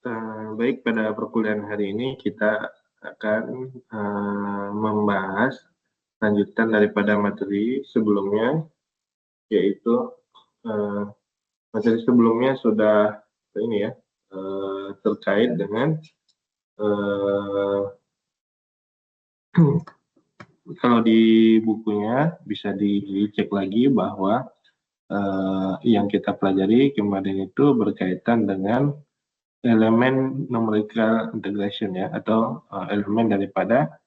Baik, pada perkuliahan hari ini kita akan membahas lanjutan daripada materi sebelumnya, yaitu materi sebelumnya sudah ini ya, terkait dengan kalau di bukunya bisa dicek lagi bahwa yang kita pelajari kemarin itu berkaitan dengan elemen numerical integration ya, atau elemen daripada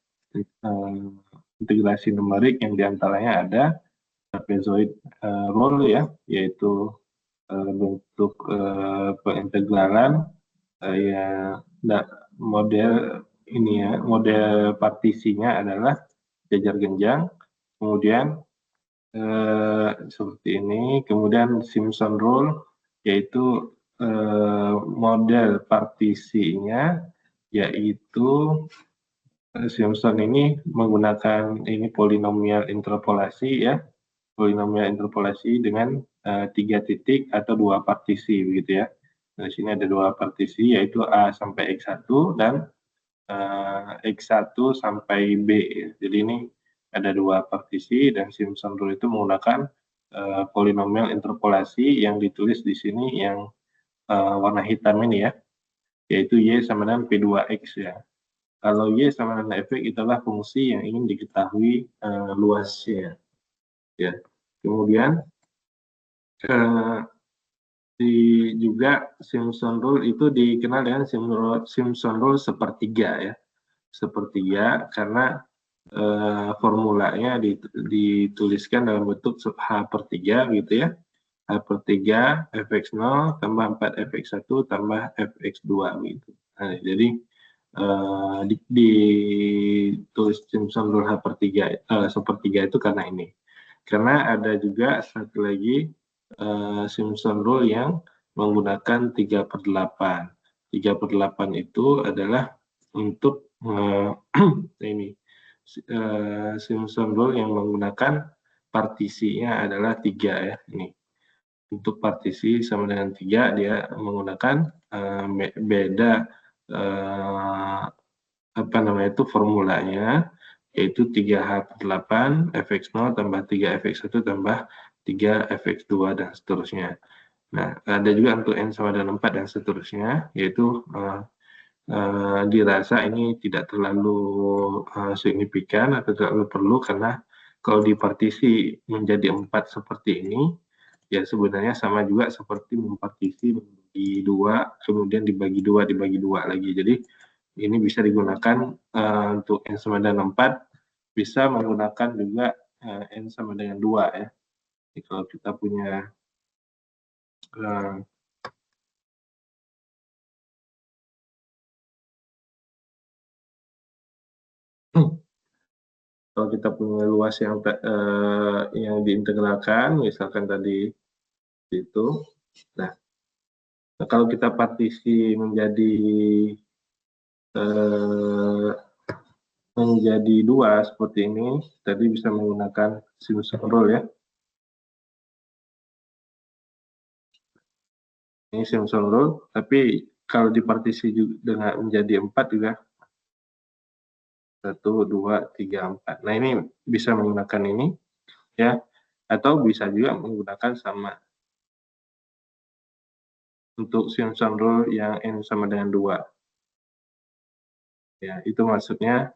integrasi numerik yang diantaranya ada trapezoid rule ya, yaitu bentuk pengintegralan ya, model ini ya, model partisinya adalah jajar genjang, kemudian seperti ini, kemudian Simpson rule yaitu model partisinya, yaitu Simpson ini menggunakan ini polinomial interpolasi ya, polinomial interpolasi dengan 3 titik atau 2 partisi begitu ya. Di sini ada 2 partisi yaitu A sampai X1 dan X1 sampai B. Jadi ini ada 2 partisi dan Simpson rule itu menggunakan polinomial interpolasi yang ditulis di sini yang warna hitam ini ya, yaitu Y sama dengan P2X ya. Kalau Y sama dengan Fx itulah fungsi yang ingin diketahui luasnya. Ya. Kemudian juga Simpson rule itu dikenal dengan Simpson rule sepertiga ya. Sepertiga karena formulanya dituliskan dalam bentuk H/3 gitu ya. H/3 Fx0 tambah 4 Fx1 tambah Fx2 gitu. Nah, jadi ditulis Simpson rule H/3 sepertiga itu karena ini. Karena ada juga satu lagi Simpson rule yang menggunakan 3/8. 3/8 itu adalah untuk ini Simpson rule yang menggunakan partisinya adalah 3 ya. Ini untuk partisi sama dengan 3 dia menggunakan beda apa namanya itu formulanya, yaitu 3H/8 Fx0 tambah 3 Fx1 tambah 3 Fx2 dan seterusnya. Nah, ada juga untuk N sama dengan 4 dan seterusnya, yaitu dirasa ini tidak terlalu signifikan atau terlalu perlu, karena kalau dipartisi menjadi 4 seperti ini, ya sebenarnya sama juga seperti mempartisi membagi 2, kemudian dibagi 2 lagi. Jadi ini bisa digunakan untuk N sama dengan 4, bisa menggunakan juga N sama dengan 2 ya. Jadi kalau kita punya kalau kita punya luas yang diintegralkan, misalkan tadi itu, nah kalau kita partisi menjadi 2 seperti ini, tadi bisa menggunakan Simpson rule ya. Ini Simpson rule, tapi kalau dipartisi juga dengan menjadi 4 juga 1, 2, 3, 4. Nah ini bisa menggunakan ini ya, atau bisa juga menggunakan sama untuk Simpson rule yang N sama dengan 2. Ya, itu maksudnya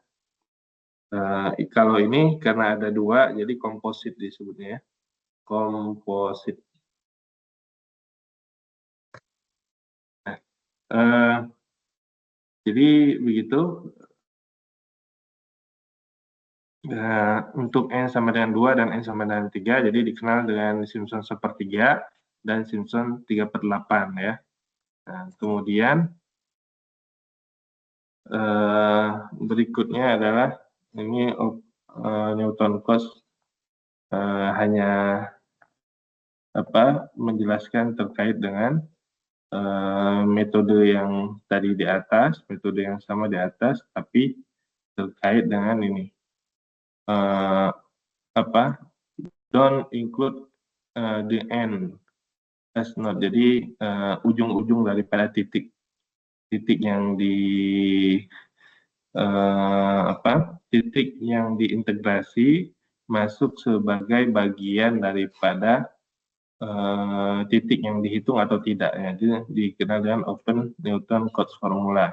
kalau ini karena ada 2 jadi komposit disebutnya ya. Komposit. Nah, jadi begitu. Untuk N sama dengan 2 dan N sama dengan 3, jadi dikenal dengan Simpson sepertiga dan Simpson 3/8 ya. Nah, kemudian berikutnya adalah ini Newton Cotes hanya menjelaskan terkait dengan metode yang tadi di atas, metode yang sama di atas, tapi terkait dengan ini don't include the end as not, jadi ujung-ujung daripada titik titik yang diintegrasi masuk sebagai bagian daripada titik yang dihitung atau tidak, ya, itu dikenal dengan Open Newton Cotes Formula.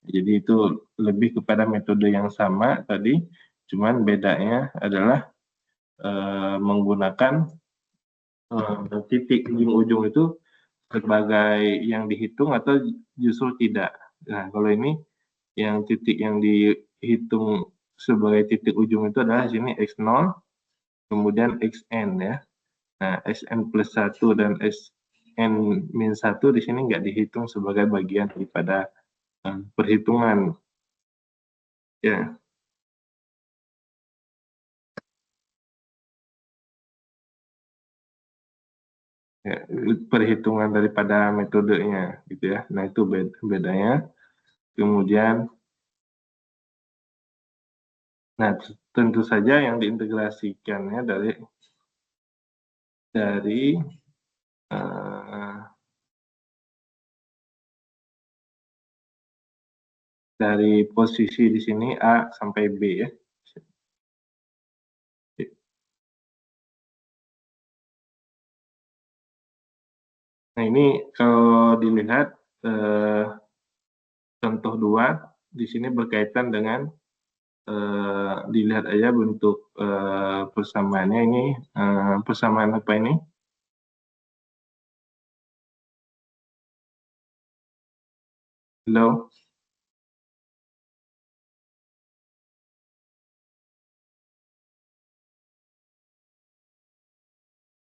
Jadi itu lebih kepada metode yang sama tadi, cuman bedanya adalah menggunakan titik ujung-ujung itu sebagai yang dihitung atau justru tidak. Nah, kalau ini yang titik yang dihitung sebagai titik ujung itu adalah sini x0, kemudian xn, ya. Nah, xn plus 1 dan xn min 1 di sini nggak dihitung sebagai bagian daripada perhitungan. Ya. Ya, perhitungan daripada metodenya gitu ya. Nah, itu bedanya. Kemudian, nah tentu saja yang diintegrasikannya dari posisi di sini A sampai B, ya. Nah, ini kalau dilihat contoh 2 di sini berkaitan dengan dilihat aja bentuk persamaannya ini, persamaan apa ini? Halo?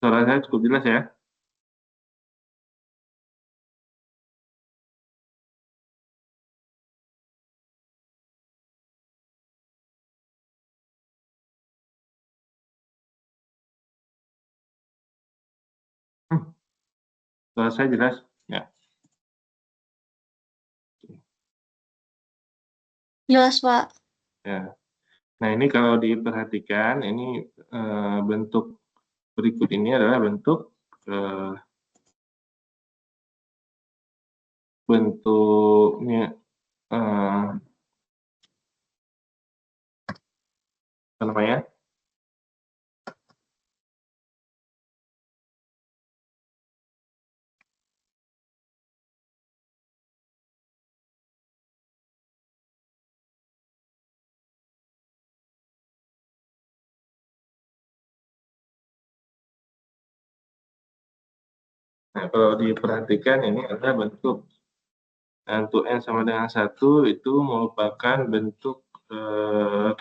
Suara saya cukup jelas, ya? Suara saya jelas? Ya. Jelas, Pak. Ya. Nah, ini kalau diperhatikan, ini bentuk berikut ini adalah bentuknya apa namanya? Nah, kalau diperhatikan ini adalah bentuk untuk N sama dengan 1 itu merupakan bentuk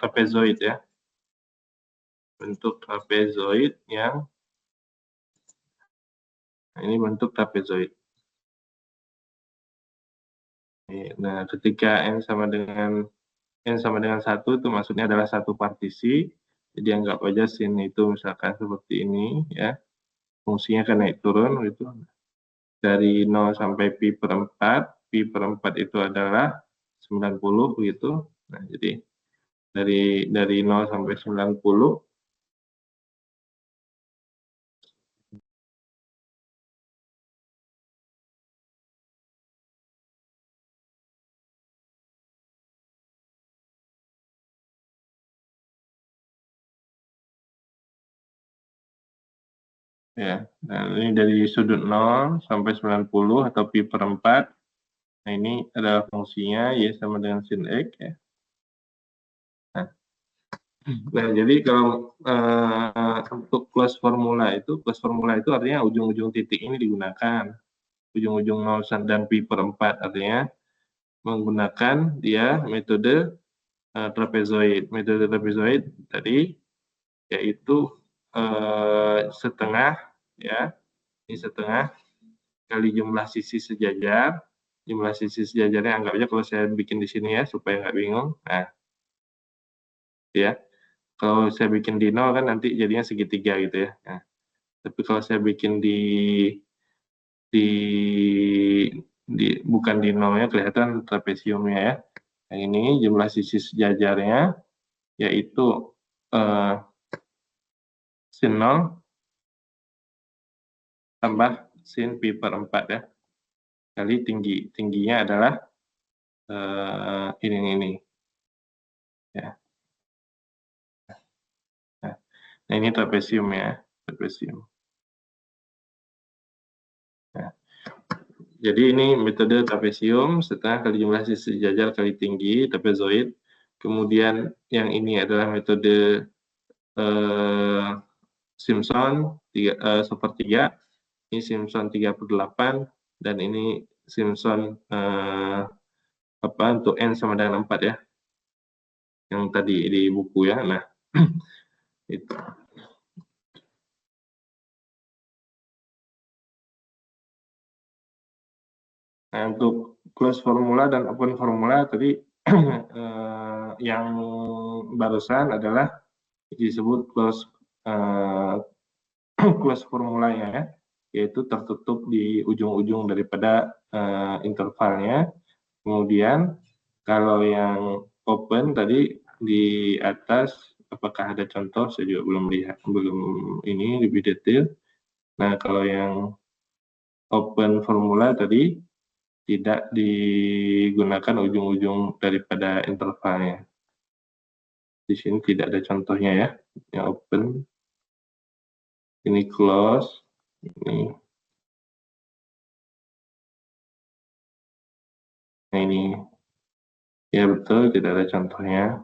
trapezoid, ya. Bentuk trapezoid yang ini bentuk trapezoid. Nah, ketika N sama dengan 1 itu maksudnya adalah satu partisi. Jadi anggap aja sin itu misalkan seperti ini, ya. Fungsinya kan naik turun gitu. Dari 0 sampai pi per 4, pi per 4 itu adalah 90 begitu. Nah, jadi dari 0 sampai 90 ya. Nah, ini dari sudut 0 sampai 90 atau pi per 4. Nah, ini adalah fungsinya y sama dengan sin x, ya. Nah, jadi kalau untuk close formula itu artinya ujung-ujung titik ini digunakan. Ujung-ujung 0 dan pi per 4 artinya menggunakan dia metode trapezoid. Metode trapezoid tadi yaitu setengah, ya, ini setengah kali jumlah sisi sejajar. Jumlah sisi sejajarnya anggap aja kalau saya bikin di sini, ya, supaya nggak bingung. Nah, ya, kalau saya bikin di 0 kan nanti jadinya segitiga gitu, ya. Nah, tapi kalau saya bikin bukan di 0-nya kelihatan trapesiumnya, ya. Yang ini jumlah sisi sejajarnya yaitu sin 0 tambah sin pi per 4, ya. Kali tingginya adalah ini ya. Nah, ini trapesium ya, trapesium. Nah, jadi ini metode trapesium, setengah kali jumlah sisi sejajar kali tinggi, trapezoid. Kemudian yang ini adalah metode Simpson sepertiga, ini Simpson 3/8, dan ini Simpson untuk N sama dengan 4 ya, yang tadi di buku ya. Nah, itu. Nah, untuk close formula dan open formula tadi yang barusan adalah disebut close formulanya ya, yaitu tertutup di ujung-ujung daripada intervalnya. Kemudian kalau yang open tadi di atas, apakah ada contoh? Saya juga belum lihat, belum ini lebih detail. Nah, kalau yang open formula tadi tidak digunakan ujung-ujung daripada intervalnya. Di sini tidak ada contohnya ya, yang open. Ini close, ini. Nah, ini ya betul, tidak ada contohnya.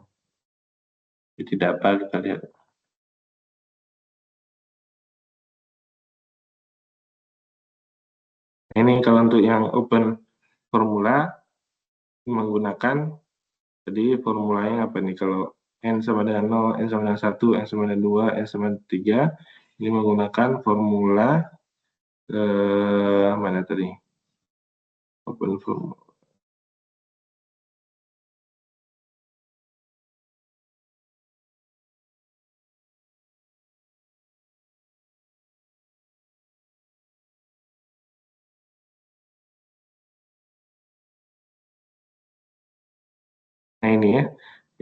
Tidak apa, kita lihat. Ini kalau untuk yang open formula menggunakan jadi formulanya apa nih? Kalau N sama dengan 0, N sama dengan 1, N sama dengan 2, N sama dengan 3, ini menggunakan formula mana tadi? Open formula. Nah, ini ya.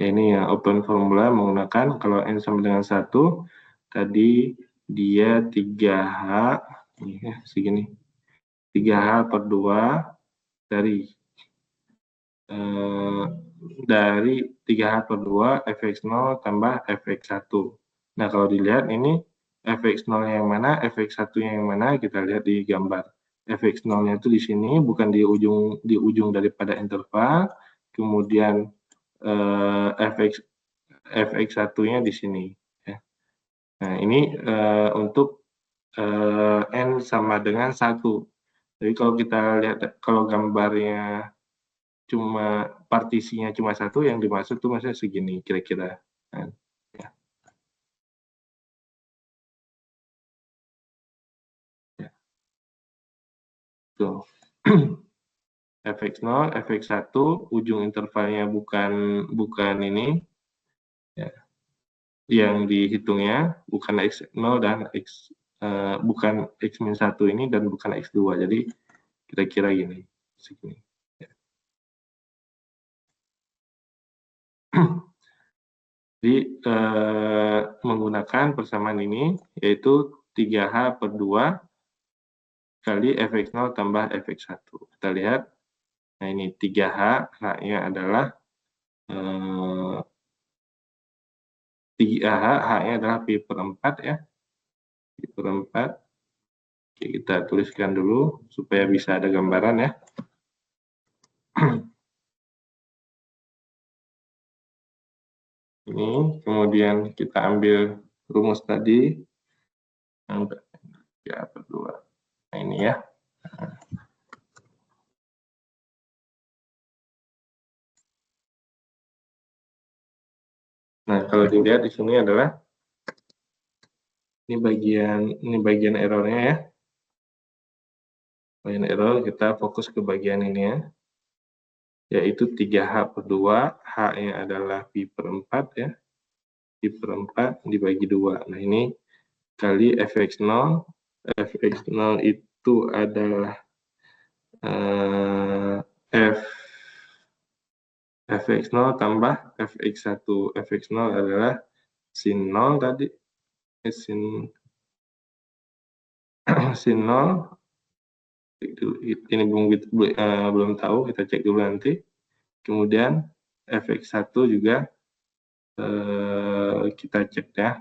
Ini ya open formula menggunakan kalau N sama dengan 1, tadi dia 3H, ini ya, segini. 3H per 2 dari 3H per 2 fx0 tambah fx1. Nah, kalau dilihat ini fx0 yang mana, fx1 yang mana, kita lihat di gambar. Fx0-nya itu di sini, bukan di ujung daripada interval, kemudian fx1-nya di sini. Ya. Nah, ini untuk n sama dengan 1. Jadi kalau kita lihat, kalau gambarnya cuma partisinya cuma 1, yang dimaksud tuh maksudnya segini kira-kira. Nah, ya. Ya. Tuh. fx0, fx1, ujung intervalnya bukan ini, ya. Yang dihitungnya bukan x0 dan bukan x-1 ini dan bukan x2. Jadi kira-kira gini, segini. Ya. Jadi menggunakan persamaan ini yaitu 3H per 2 kali fx0 tambah fx1. Kita lihat, nah ini 3H, H-nya adalah 3H, H-nya adalah pi per 4 ya. Pi per 4. Oke, kita tuliskan dulu supaya bisa ada gambaran ya. Ini, kemudian kita ambil rumus tadi, 3 per 2. Nah ini ya. Nah, kalau dilihat di sini adalah ini bagian errornya ya. Bagian error, kita fokus ke bagian ini ya. Yaitu 3H per 2, H-nya adalah pi per 4 ya. Pi per 4 dibagi 2. Nah, ini kali fx0. Fx0 itu adalah fx0 tambah fx1. Fx0 adalah sin 0 tadi. Sin 0. Ini belum tahu, kita cek dulu nanti. Kemudian fx1 juga kita cek ya,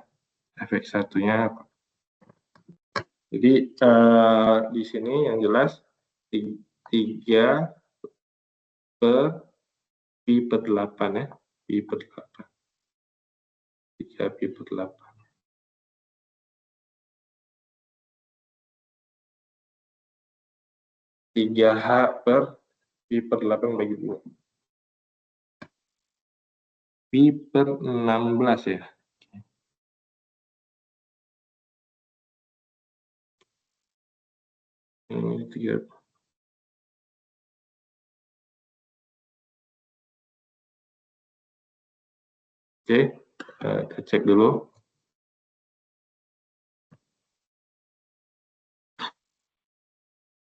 fx1-nya apa. Jadi di sini yang jelas 3 per pi per 8 ya, pi per 8. 3 pi per 8. 3H per pi per 8 bagi 2. Pi per 16 ya. Ini 3. Oke, kita cek dulu.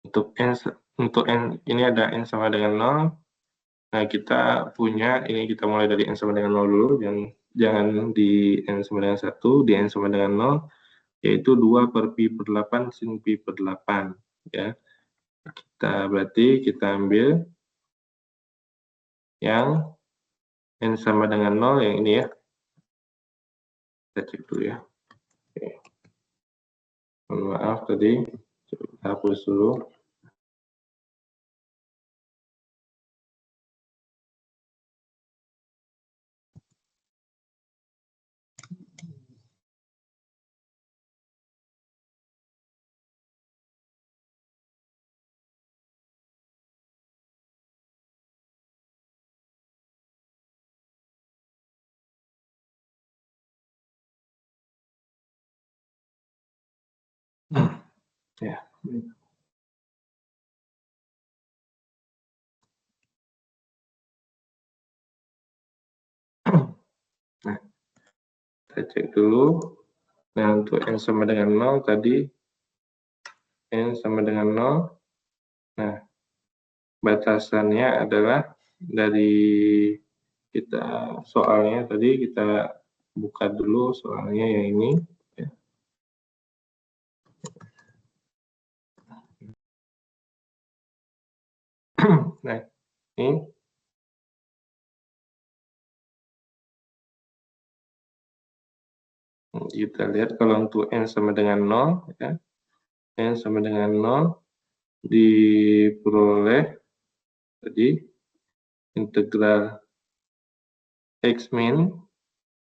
Untuk n ini ada n sama dengan 0. Nah, kita punya ini, kita mulai dari n sama dengan 0 dulu, jangan di n sama dengan 1, di n sama dengan 0, yaitu 2 per pi per 8 sin pi per 8 ya. Berarti kita ambil yang n sama dengan 0 yang ini ya. Kita cek dulu ya. Oke. Mohon maaf tadi, coba hapus dulu. Ya. Nah, kita cek dulu. Nah, untuk n sama dengan 0 tadi, n sama dengan 0. Nah, batasannya adalah dari kita soalnya tadi, kita buka dulu soalnya yang ini. Ya. Nah, ini kita lihat kalau untuk n sama dengan 0, ya, n sama dengan 0 diperoleh tadi integral x min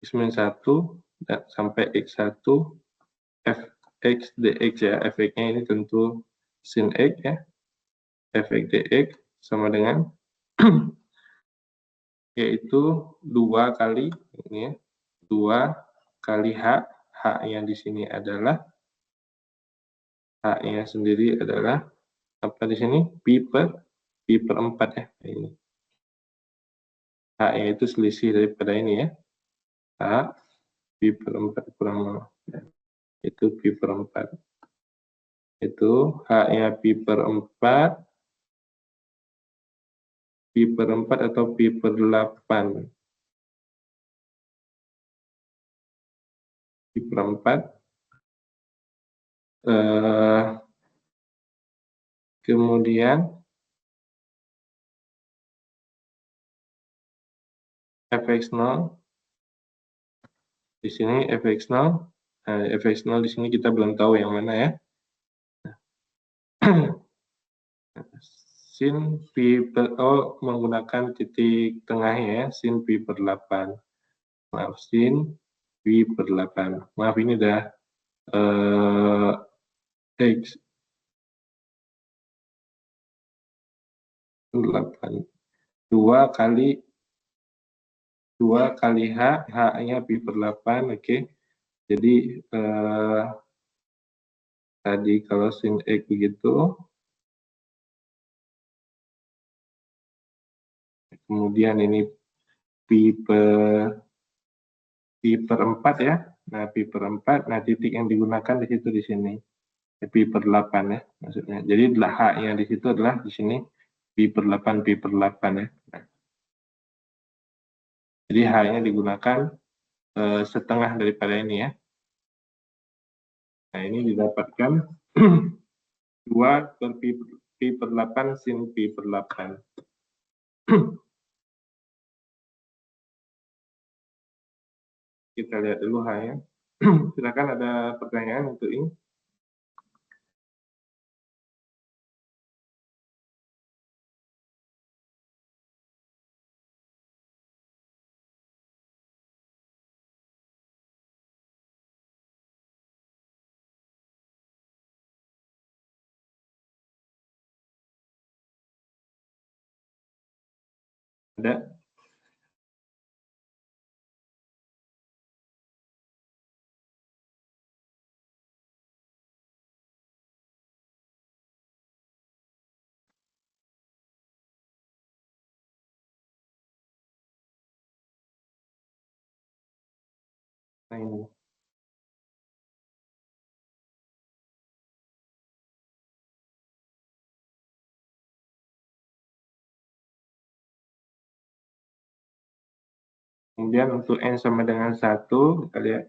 1 sampai x1 fx dx ya, fx-nya ini tentu sin x ya, fx dx sama dengan yaitu 2 kali ini ya, 2 kali h, h-nya di sini adalah h-nya sendiri adalah apa di sini, pi per 4 ya, ini h-nya itu selisih daripada ini ya, h pi per 4 kurang 0 ya. Itu pi per 4, itu h-nya pi per 4, pi per 4 atau pi per 8, pi per 4, kemudian fx0 di sini, fx0, nah, fx0 di sini kita belum tahu yang mana ya. Sin pi per, menggunakan titik tengahnya ya, sin pi per 8. Maaf, sin pi per 8. Maaf, ini udah x 8. 2 kali h, h-nya pi per 8, oke. Jadi tadi kalau sin x begitu, kemudian ini pi per 4 ya. Nah, pi per 4, nah titik yang digunakan di situ di sini. Pi per 8 ya maksudnya. Jadi h-nya di situ adalah di sini pi per 8, pi per 8 ya. Nah, jadi h-nya digunakan setengah daripada ini ya. Nah, ini didapatkan 2 per pi per 8 sin pi per 8. Kita lihat dulu H ya. Silakan ada pertanyaan untuk ini. Ada? Nah, ini. Kemudian untuk N sama dengan 1, kita lihat.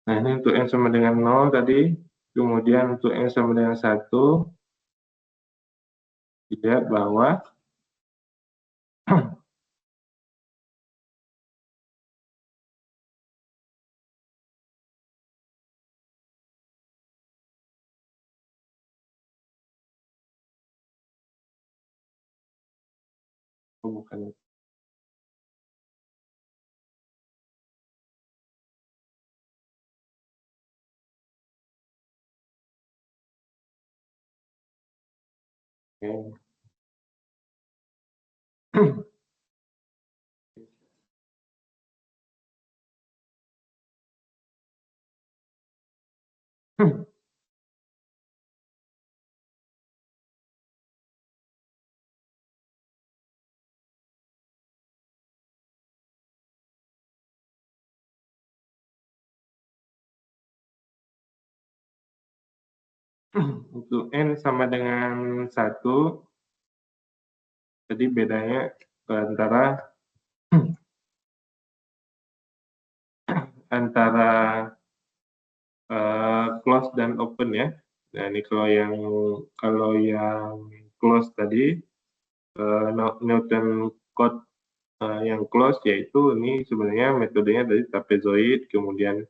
Nah, ini untuk N sama dengan 0 tadi. Kemudian untuk N sama dengan 1, lihat bahwa oh, bukan. Oke. Untuk N sama dengan 1, jadi bedanya antara antara close dan open ya. Nah, ini kalau yang close tadi Newton code yang close yaitu ini sebenarnya metodenya dari trapezoid, kemudian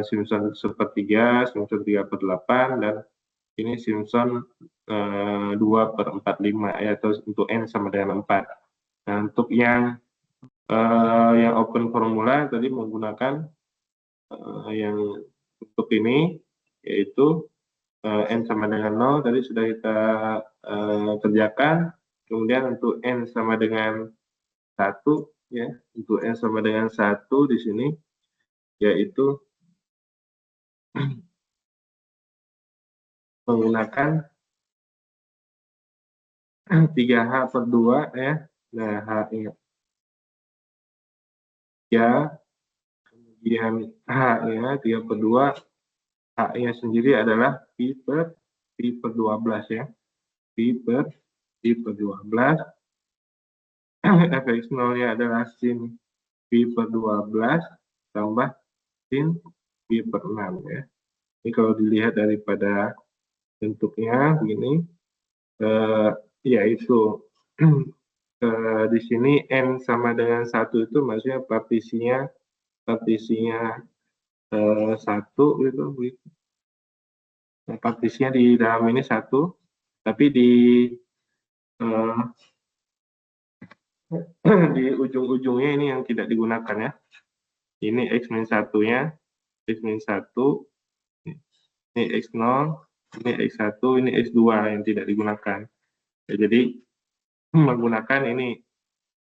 Simpson sepertiga, Simpson 3/8 dan ini Simpson 2/45 ya, atau untuk N sama dengan 4. Nah, untuk yang open formula tadi menggunakan yang untuk ini yaitu N sama dengan 0 tadi sudah kita kerjakan. Kemudian untuk N sama dengan 1 ya, untuk N sama dengan 1 di sini yaitu menggunakan 3H/2 ya. Nah, H ya, kemudian H ya 3/2, H-nya sendiri adalah Pi/12 ya. Pi/12. Fx0-nya adalah sin Pi/12 tambah sin Pi/6 ya. Ini kalau dilihat daripada bentuknya begini, yaitu di sini N sama dengan 1 itu maksudnya partisinya 1 gitu. Partisinya di dalam ini 1, tapi di ujung-ujungnya ini yang tidak digunakan ya. Ini X-1-nya, X-1, ini X0, ini X1, ini X2 yang tidak digunakan. Ya, jadi menggunakan ini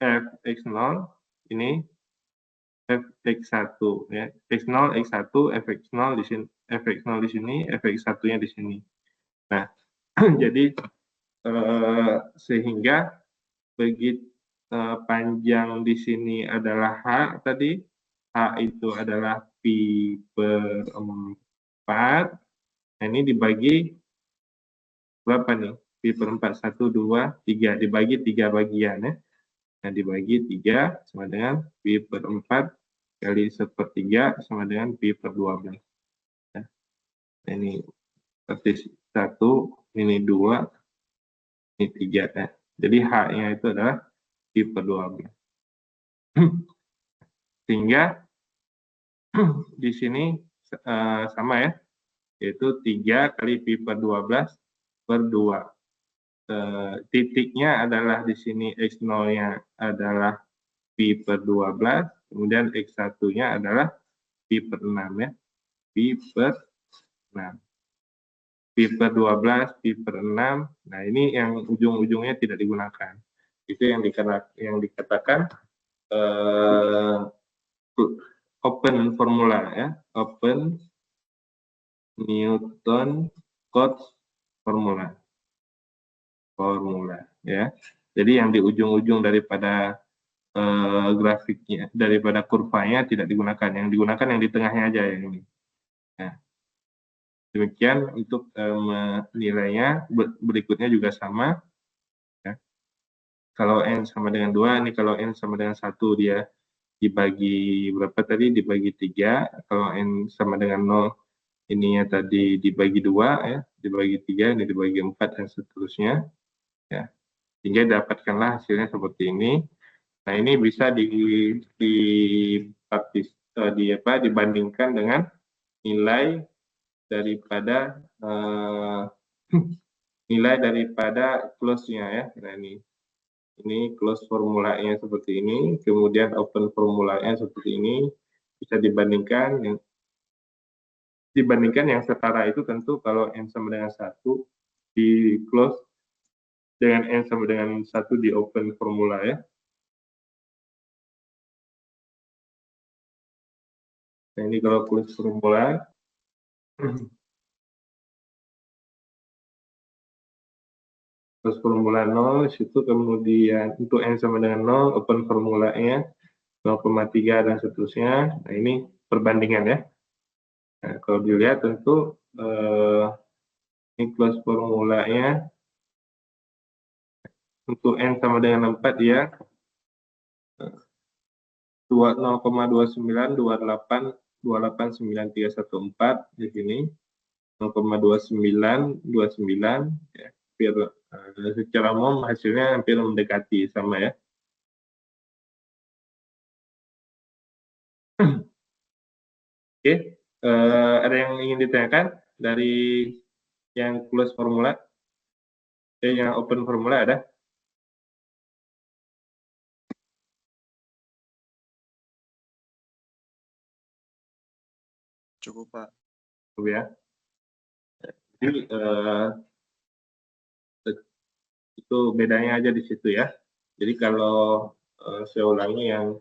Fx0, ini Fx1 ya. X0, X1, Fx0 di sini, Fx0 di sini, Fx1-nya di sini. Nah, jadi sehingga begitu panjang di sini adalah H tadi, H itu adalah Pi/4, nah ini dibagi berapa nih? Pi/4, 1, 2, 3, dibagi 3 bagian ya. Nah, dibagi 3 sama dengan Pi/4 kali 1/3 sama dengan Pi/12. Nah, ini partisi 1, ini 2, ini 3 ya. Jadi H-nya itu adalah pi per 12. Sehingga di sini sama ya, yaitu 3 kali pi per 12 per 2. Titiknya adalah di sini X0-nya adalah pi per 12, kemudian X1-nya adalah pi per 6 ya, pi per 6. Pi per 12, pi per 6, nah ini yang ujung-ujungnya tidak digunakan. Itu yang dikatakan open formula ya, open Newton Cotes formula ya. Jadi yang di ujung-ujung daripada grafiknya, daripada kurvanya tidak digunakan, yang digunakan yang di tengahnya aja yang ini. Nah, demikian untuk menilainya. Berikutnya juga sama ya. Kalau n sama dengan 2, ini kalau n sama dengan 1 dia dibagi berapa tadi? Dibagi 3. Kalau n sama dengan 0 ininya tadi dibagi 2 ya, dibagi 3, ini dibagi 4 dan seterusnya ya. Sehingga dapatkanlah hasilnya seperti ini. Nah, ini bisa dibandingkan dengan nilai daripada nilai daripada close-nya ya. Nah, ini close formulanya seperti ini, kemudian open formulanya seperti ini, bisa dibandingkan yang setara itu tentu kalau n sama dengan 1 di close dengan n sama dengan 1 di open formula ya. Nah, ini kalau close formula terus formula 0 situ, kemudian untuk n sama dengan 0 open formulanya 0,3 dan seterusnya. Nah, ini perbandingan ya. Nah, kalau dilihat tentu ini close formulanya untuk n sama dengan 4 ya 0,29289314 di sini 0,2929 ya, hampir secara umum hasilnya hampir mendekati sama ya. Oke, ada yang ingin ditanyakan dari yang close formula? Yang open formula ada? Cukup, Pak. Cukup ya. Jadi itu bedanya aja di situ ya. Jadi kalau saya ulangi, yang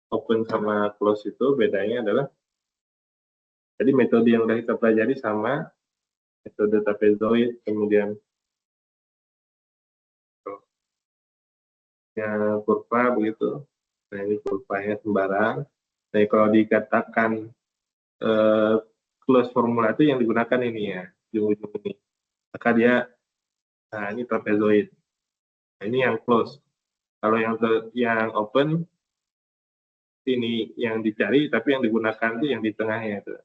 open sama close itu bedanya adalah jadi metode yang sudah kita pelajari sama, metode trapezoid, kemudian kurva begitu. Nah, ini kurvanya sembarang. Nah, kalau dikatakan close formula itu yang digunakan ini ya, ujung-ujung ini. Maka dia, nah ini trapezoid. Nah, ini yang close. Kalau yang open, ini yang dicari, tapi yang digunakan itu yang di tengahnya itu.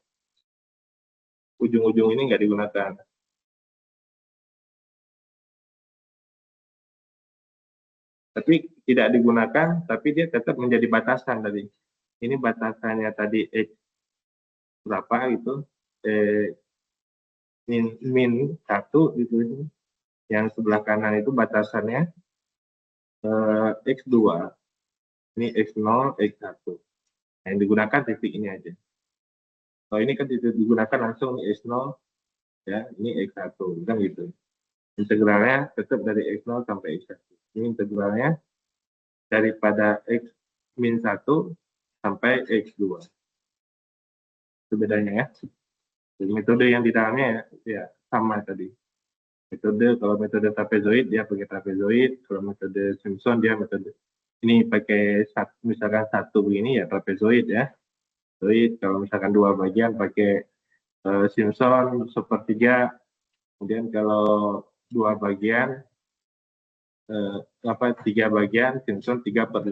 Ujung-ujung ini nggak digunakan. Tapi tidak digunakan, tapi dia tetap menjadi batasan tadi. Ini batasannya tadi X berapa itu, min 1 gitu. Yang sebelah kanan itu batasannya X2. Ini X0, X1. Nah, yang digunakan titik ini aja. Kalau ini kan tidak digunakan langsung X0, ya, ini X1, kan gitu. Integralnya tetap dari X0 sampai X1. Ini integralnya daripada X min 1 sampai X2. Itu bedanya ya. Jadi metode yang di dalamnya ya sama tadi. Kalau metode trapezoid dia pakai trapezoid, kalau metode Simpson dia metode ini pakai misalkan satu begini ya trapezoid ya. Kalau misalkan dua bagian pakai Simpson sepertiga, kemudian kalau dua bagian tiga bagian Simpson 3/8.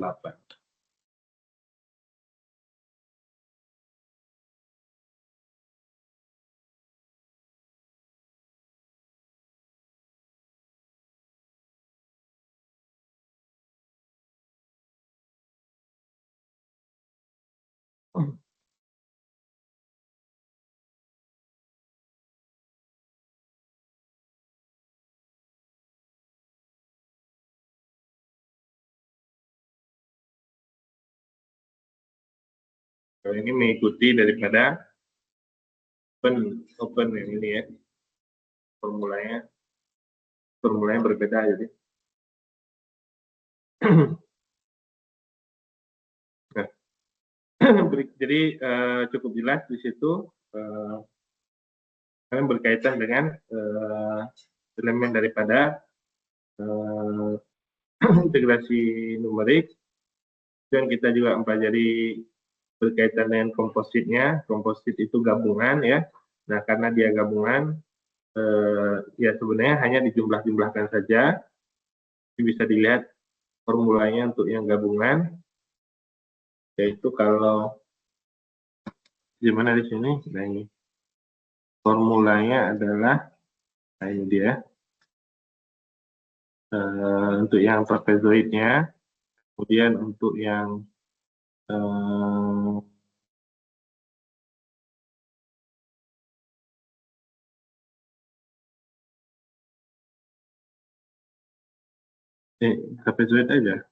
Kalau ini mengikuti daripada open yang ini ya, formulanya berbeda jadi. Nah, jadi cukup jelas di situ kalian berkaitan dengan elemen daripada integrasi numerik, dan kita juga mempelajari berkaitan dengan kompositnya. Komposit itu gabungan ya. Nah, karena dia gabungan, ya sebenarnya hanya dijumlah-jumlahkan saja. Bisa dilihat formulanya untuk yang gabungan, yaitu kalau gimana di sini, nah ini formulanya adalah, nah ini dia, untuk yang trapezoidnya, kemudian untuk yang trapezoid aja,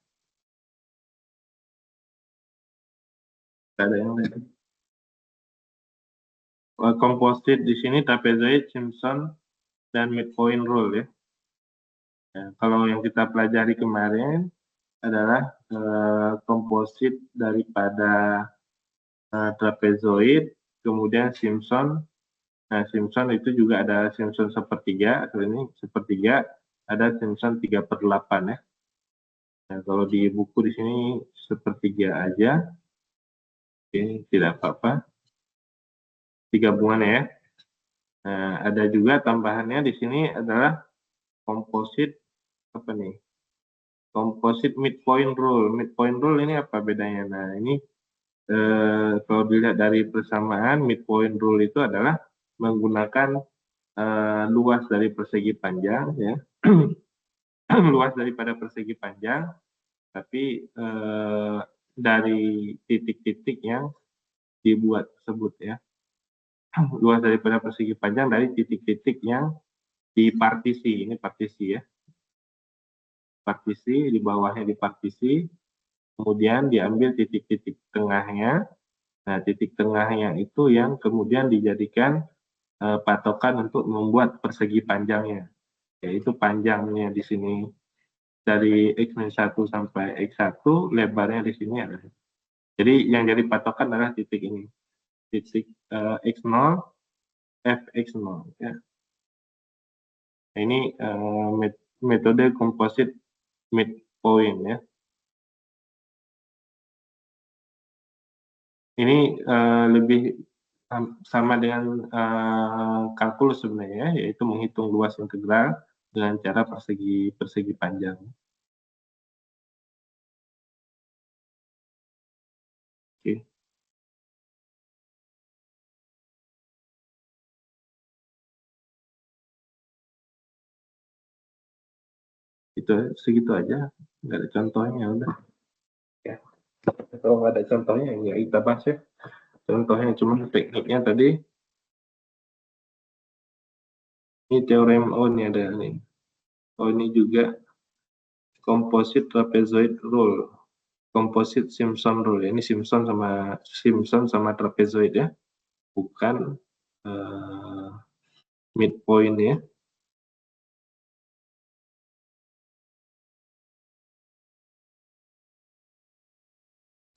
ada yang lain. Komposit di sini trapezoid, Simpson, dan midpoint rule ya. Nah, kalau yang kita pelajari kemarin adalah komposit daripada trapezoid, kemudian Simpson. Nah, Simpson itu juga ada Simpson sepertiga, atau ini sepertiga, ada Simpson 3/8 ya. Nah, kalau di buku di sini sepertiga aja, oke, tidak apa-apa. Digabungan ya. Nah, ada juga tambahannya di sini adalah komposit apa nih? Komposit midpoint rule. Midpoint rule ini apa bedanya? Nah, ini kalau dilihat dari persamaan, midpoint rule itu adalah menggunakan luas dari persegi panjang ya. Luas daripada persegi panjang, tapi dari titik-titik yang dibuat tersebut ya. Luas daripada persegi panjang dari titik-titik yang dipartisi. Ini partisi ya. Partisi, di bawahnya dipartisi, kemudian diambil titik-titik tengahnya. Nah, titik tengahnya itu yang kemudian dijadikan patokan untuk membuat persegi panjangnya. Yaitu panjangnya di sini dari X-1 sampai X1, lebarnya di sini adalah. Jadi yang jadi patokan adalah titik ini. Titik X0, Fx0 ya. Nah, ini metode komposit midpoint ya. Ini lebih sama dengan kalkulus sebenarnya, yaitu menghitung luas integral dengan cara persegi panjang. Oke. Itu segitu aja, nggak ada contohnya udah. Ya. Kalau nggak ada contohnya ya kita bahas ya. Contohnya cuma tekniknya tadi. Ini teorem O nih ada nih. Oh ini juga composite trapezoid rule. Composite Simpson rule. Ini Simpson sama trapezoid ya. Bukan midpoint ya.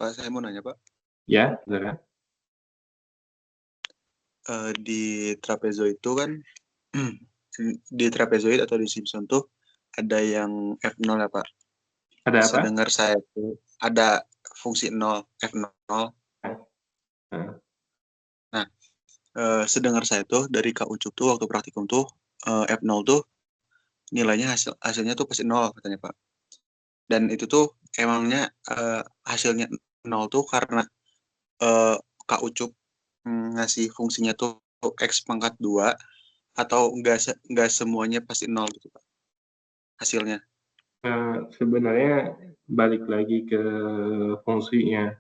Pak, saya mau nanya, Pak. Ya, silakan. Di trapezoid itu kan, di trapezoid atau di Simpson tuh ada yang F0 ya, Pak? Ada apa? Sedengar saya tuh ada fungsi 0, F0. Nah, sedengar saya tuh dari Kak Ucup tuh waktu praktikum tuh F0 tuh nilainya hasilnya tuh pasti 0 katanya, Pak. Dan itu tuh emangnya hasilnya 0 tuh karena Kak Ucup ngasih fungsinya tuh X pangkat 2 atau enggak semuanya pasti 0 gitu, Pak, hasilnya? Sebenarnya balik lagi ke fungsinya.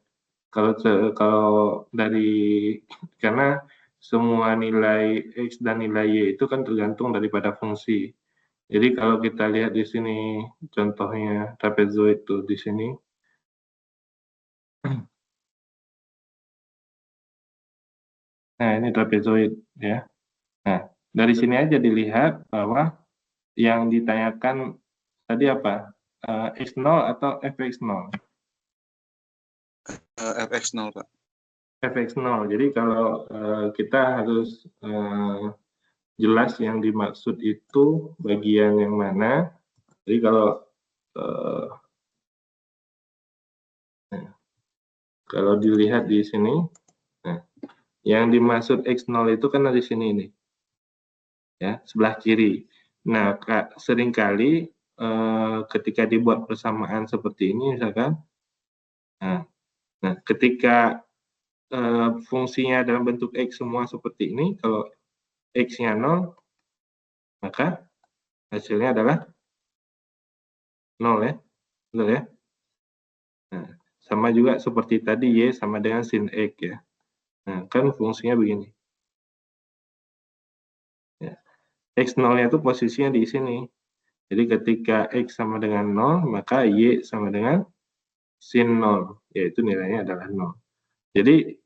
Kalau dari karena semua nilai X dan nilai Y itu kan tergantung daripada fungsi. Jadi kalau kita lihat di sini contohnya trapezoid itu di sini. Nah, ini trapezoid ya. Nah, dari sini aja dilihat bahwa yang ditanyakan tadi apa? X0 atau fx0? FX0, Pak. fx0. Jadi kalau kita harus jelas yang dimaksud itu bagian yang mana. Jadi eh, kalau dilihat di sini, nah, yang dimaksud X0 itu kan di sini ini, ya, sebelah kiri. Nah, seringkali ketika dibuat persamaan seperti ini, misalkan, nah ketika fungsinya dalam bentuk X semua seperti ini, kalau X-nya 0, maka hasilnya adalah 0 ya, betul ya? Nah, sama juga seperti tadi Y sama dengan sin X ya. Nah, kan fungsinya begini. Ya. X0-nya itu posisinya di sini. Jadi ketika X sama dengan 0, maka Y sama dengan sin 0, yaitu nilainya adalah 0. Jadi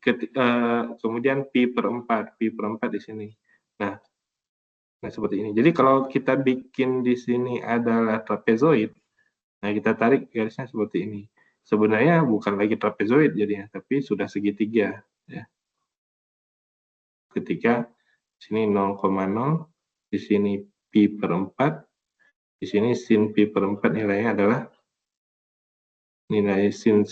kemudian pi per 4 di sini. Nah, seperti ini. Jadi kalau kita bikin di sini adalah trapezoid, nah kita tarik garisnya seperti ini. Sebenarnya bukan lagi trapezoid jadinya, tapi sudah segitiga. Ya. Ketika sini 0,0, di sini pi per 4, di sini sin pi per 4 nilainya adalah nilai sin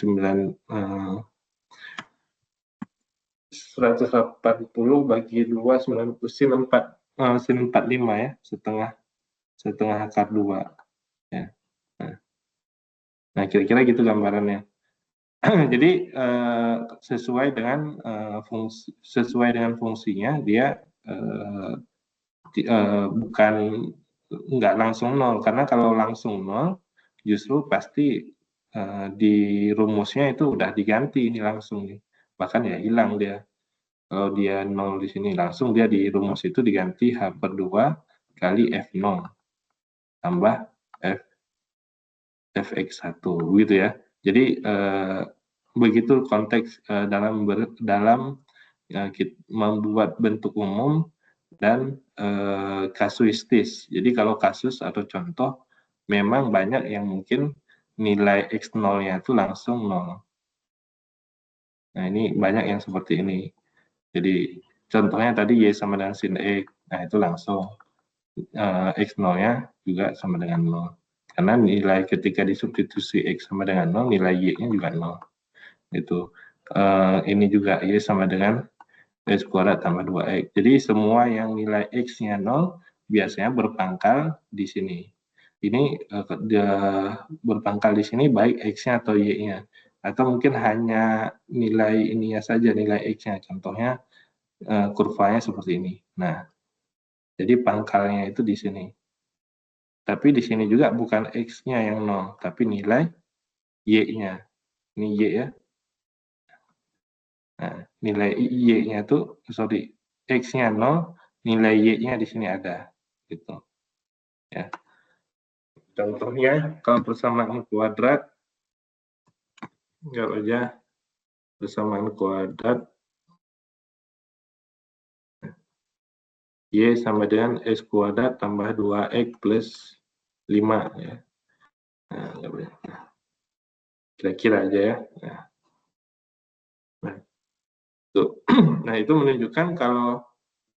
180 bagi 2, 90, sin 45 ya, setengah akar 2. Ya. Nah, kira-kira gitu gambarannya. Jadi sesuai dengan fungsinya dia bukan nggak langsung 0, karena kalau langsung 0 justru pasti di rumusnya itu udah diganti ini langsung nih, bahkan ya hilang dia. Kalau dia 0 di sini langsung dia di rumus itu diganti H per 2 kali F0 tambah Fx1 gitu ya. Jadi begitu konteks dalam membuat bentuk umum dan kasuistis. Jadi kalau kasus atau contoh memang banyak yang mungkin nilai X0-nya itu langsung 0. Nah, ini banyak yang seperti ini. Jadi contohnya tadi Y sama dengan sin X. Nah, itu langsung X0-nya juga sama dengan 0. Karena nilai ketika disubstitusi X sama dengan 0, nilai Y-nya juga 0. Itu. Ini juga Y sama dengan X kuadrat tambah 2X. Jadi semua yang nilai X-nya 0 biasanya berpangkal di sini. Ini berpangkal di sini baik X-nya atau Y-nya. Atau mungkin hanya nilai ininya saja, nilai X-nya. Contohnya kurvanya seperti ini. Nah, jadi pangkalnya itu di sini. Tapi di sini juga bukan X-nya yang 0, tapi nilai Y-nya. Ini Y ya. Nah, nilai Y-nya itu, X-nya 0, nilai Y-nya di sini ada. Gitu. Ya. Contohnya, kalau persamaan kuadrat, anggap aja persamaan kuadrat Y sama dengan X kuadrat tambah 2X plus 5. Ya. Nah, kira-kira aja ya. Nah, itu menunjukkan kalau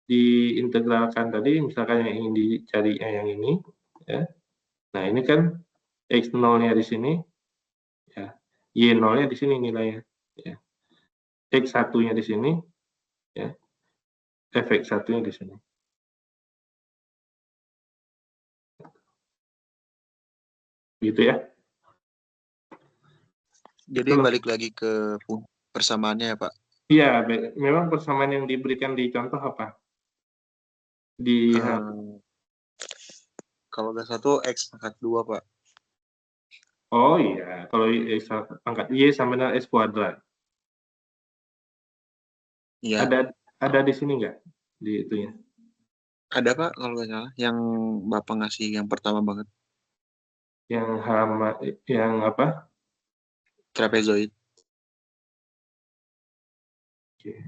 diintegralkan tadi, misalkan yang ingin dicarinya yang ini, ya. Nah, ini kan X0-nya di sini, ya. Y0-nya di sini nilainya, ya. X1-nya di sini, ya. Fx1-nya di sini. Gitu ya. Jadi balik lagi ke persamaannya ya, Pak? Iya, memang persamaan yang diberikan di contoh apa? Di kalau nggak satu X pangkat 2, Pak. Oh iya, kalau X pangkat Y sama dengan X kuadrat. Iya. Ada di sini nggak? Di itunya? Ada Pak kalau nggak salah. Yang Bapak ngasih yang pertama banget. Yang apa? Trapezoid. Oke.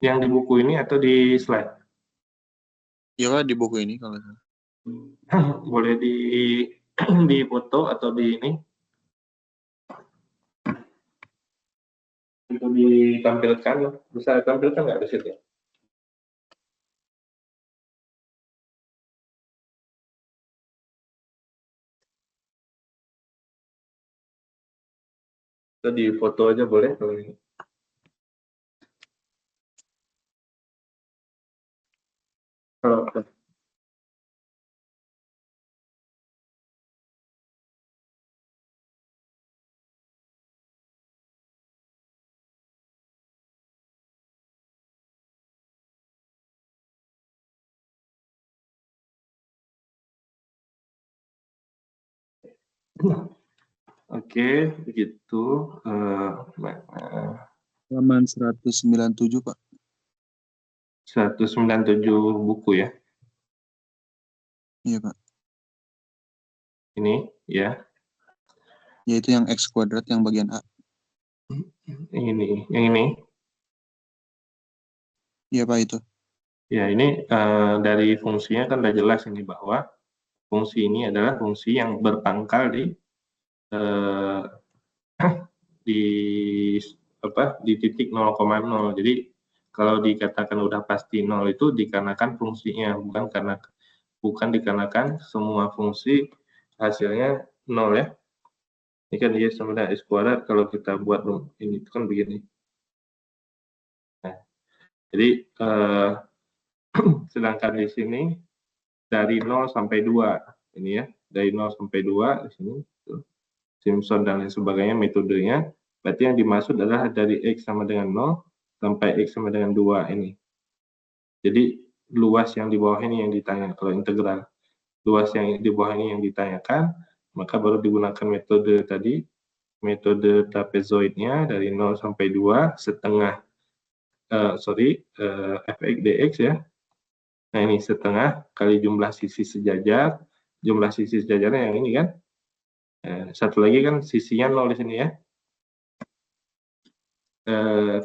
Yang di buku ini atau di slide? Iya Pak, di buku ini kalau nggak salah. Boleh di foto atau di ini? Itu ditampilkan, bisa tampilkan nggak di situ? Atau di foto aja boleh kalau ini. Kalau Oke, begitu. Halaman 197 Pak. 197 buku ya. Iya Pak. Ini ya. Yaitu yang X kuadrat yang bagian A. Yang ini. Iya Pak itu. Ya, ini dari fungsinya kan udah jelas ini bahwa fungsi ini adalah fungsi yang berpangkal di di titik 0,0. Jadi kalau dikatakan udah pasti 0 itu dikarenakan fungsinya, bukan dikarenakan semua fungsi hasilnya 0 ya. Ini kan dia sama dengan X kuadrat, kalau kita buat ini itu kan begini. Nah, jadi sedangkan di sini dari 0 sampai 2 ini ya, dari 0 sampai 2 di sini Simpson dan lain sebagainya metodenya, berarti yang dimaksud adalah dari X sama dengan 0 sampai X sama dengan 2 ini. Jadi luas yang di bawah ini yang ditanya kalau integral. Luas yang di bawah ini yang ditanyakan, maka baru digunakan metode tadi, metode trapezoidnya dari 0 sampai 2 setengah fx dx ya. Nah ini setengah kali jumlah sisi sejajar, jumlah sisi sejajarnya yang ini kan. Satu lagi kan sisinya 0 di sini ya.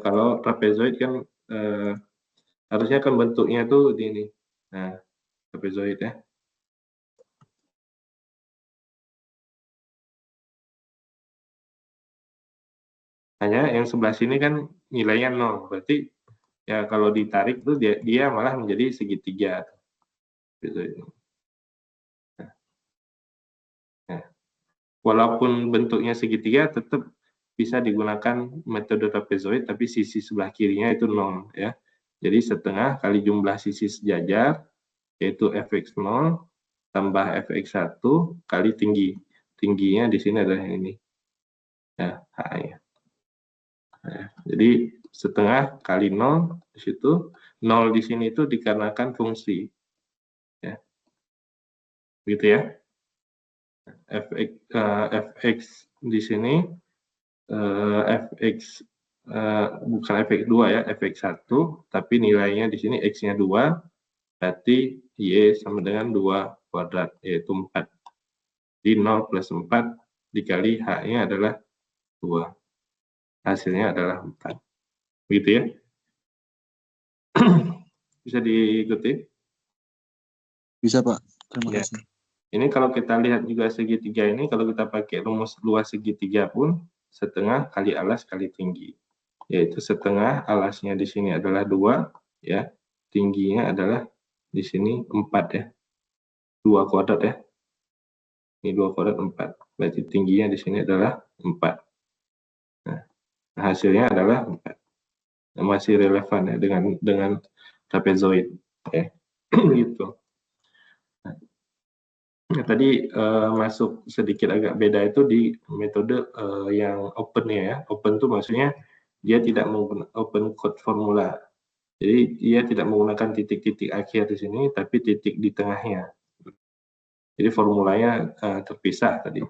Kalau trapezoid kan harusnya kan bentuknya tuh di ini. Nah, trapezoid ya. Hanya yang sebelah sini kan nilainya 0, berarti ya kalau ditarik tuh dia malah menjadi segitiga. Nah, walaupun bentuknya segitiga, tetap bisa digunakan metode trapezoid, tapi sisi sebelah kirinya itu 0 ya. Jadi setengah kali jumlah sisi sejajar, yaitu fx0 tambah fx1 kali tinggi. Tingginya di sini adalah yang ini. Ya, H ya. Nah, jadi setengah kali 0 di situ. 0 di sini itu dikarenakan fungsi. Ya. Gitu ya. fx di sini fx bukan fx2 ya, fx1, tapi nilainya di sini x-nya 2, berarti y sama dengan 2 kuadrat, yaitu 4. Di 0 plus 4 dikali h-nya adalah 2. Hasilnya adalah 4. Begitu ya. Bisa diikuti? Bisa Pak. Terima Ya. kasih. Ini kalau kita lihat juga segitiga ini, kalau kita pakai rumus luas segitiga pun setengah kali alas kali tinggi. Yaitu setengah alasnya di sini adalah 2, ya. Tingginya adalah di sini 4 ya. 2 kuadrat ya. Ini 2 kuadrat 4. Berarti tingginya di sini adalah 4. Nah, hasilnya adalah 4. Masih relevan ya dengan trapezoid ya. Gitu. Nah, tadi masuk sedikit agak beda itu di metode yang open ya. Open itu maksudnya dia tidak menggunakan open code formula. Jadi dia tidak menggunakan titik-titik akhir di sini, tapi titik di tengahnya. Jadi formulanya terpisah tadi.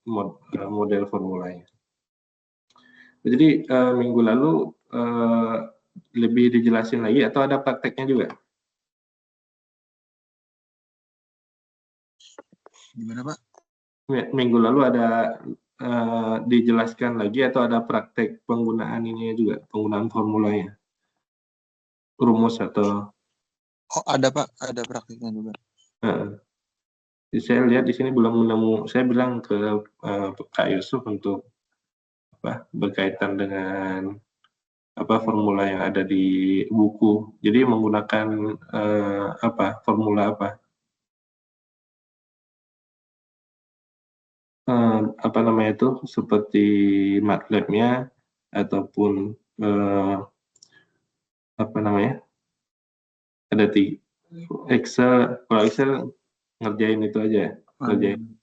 Model formulanya. Jadi minggu lalu lebih dijelasin lagi atau ada prakteknya juga? Gimana, Pak? Minggu lalu ada dijelaskan lagi atau ada praktek penggunaan ininya juga, penggunaan formulanya, rumus atau Oh, ada, Pak. Ada praktiknya juga. saya lihat di sini belum menemu. Saya bilang ke Kak Yusuf untuk berkaitan dengan formula yang ada di buku. Jadi menggunakan formula apa? Apa namanya itu, seperti MATLAB-nya ataupun apa namanya, ada Excel. Kalau Excel ngerjain itu aja, ngerjain.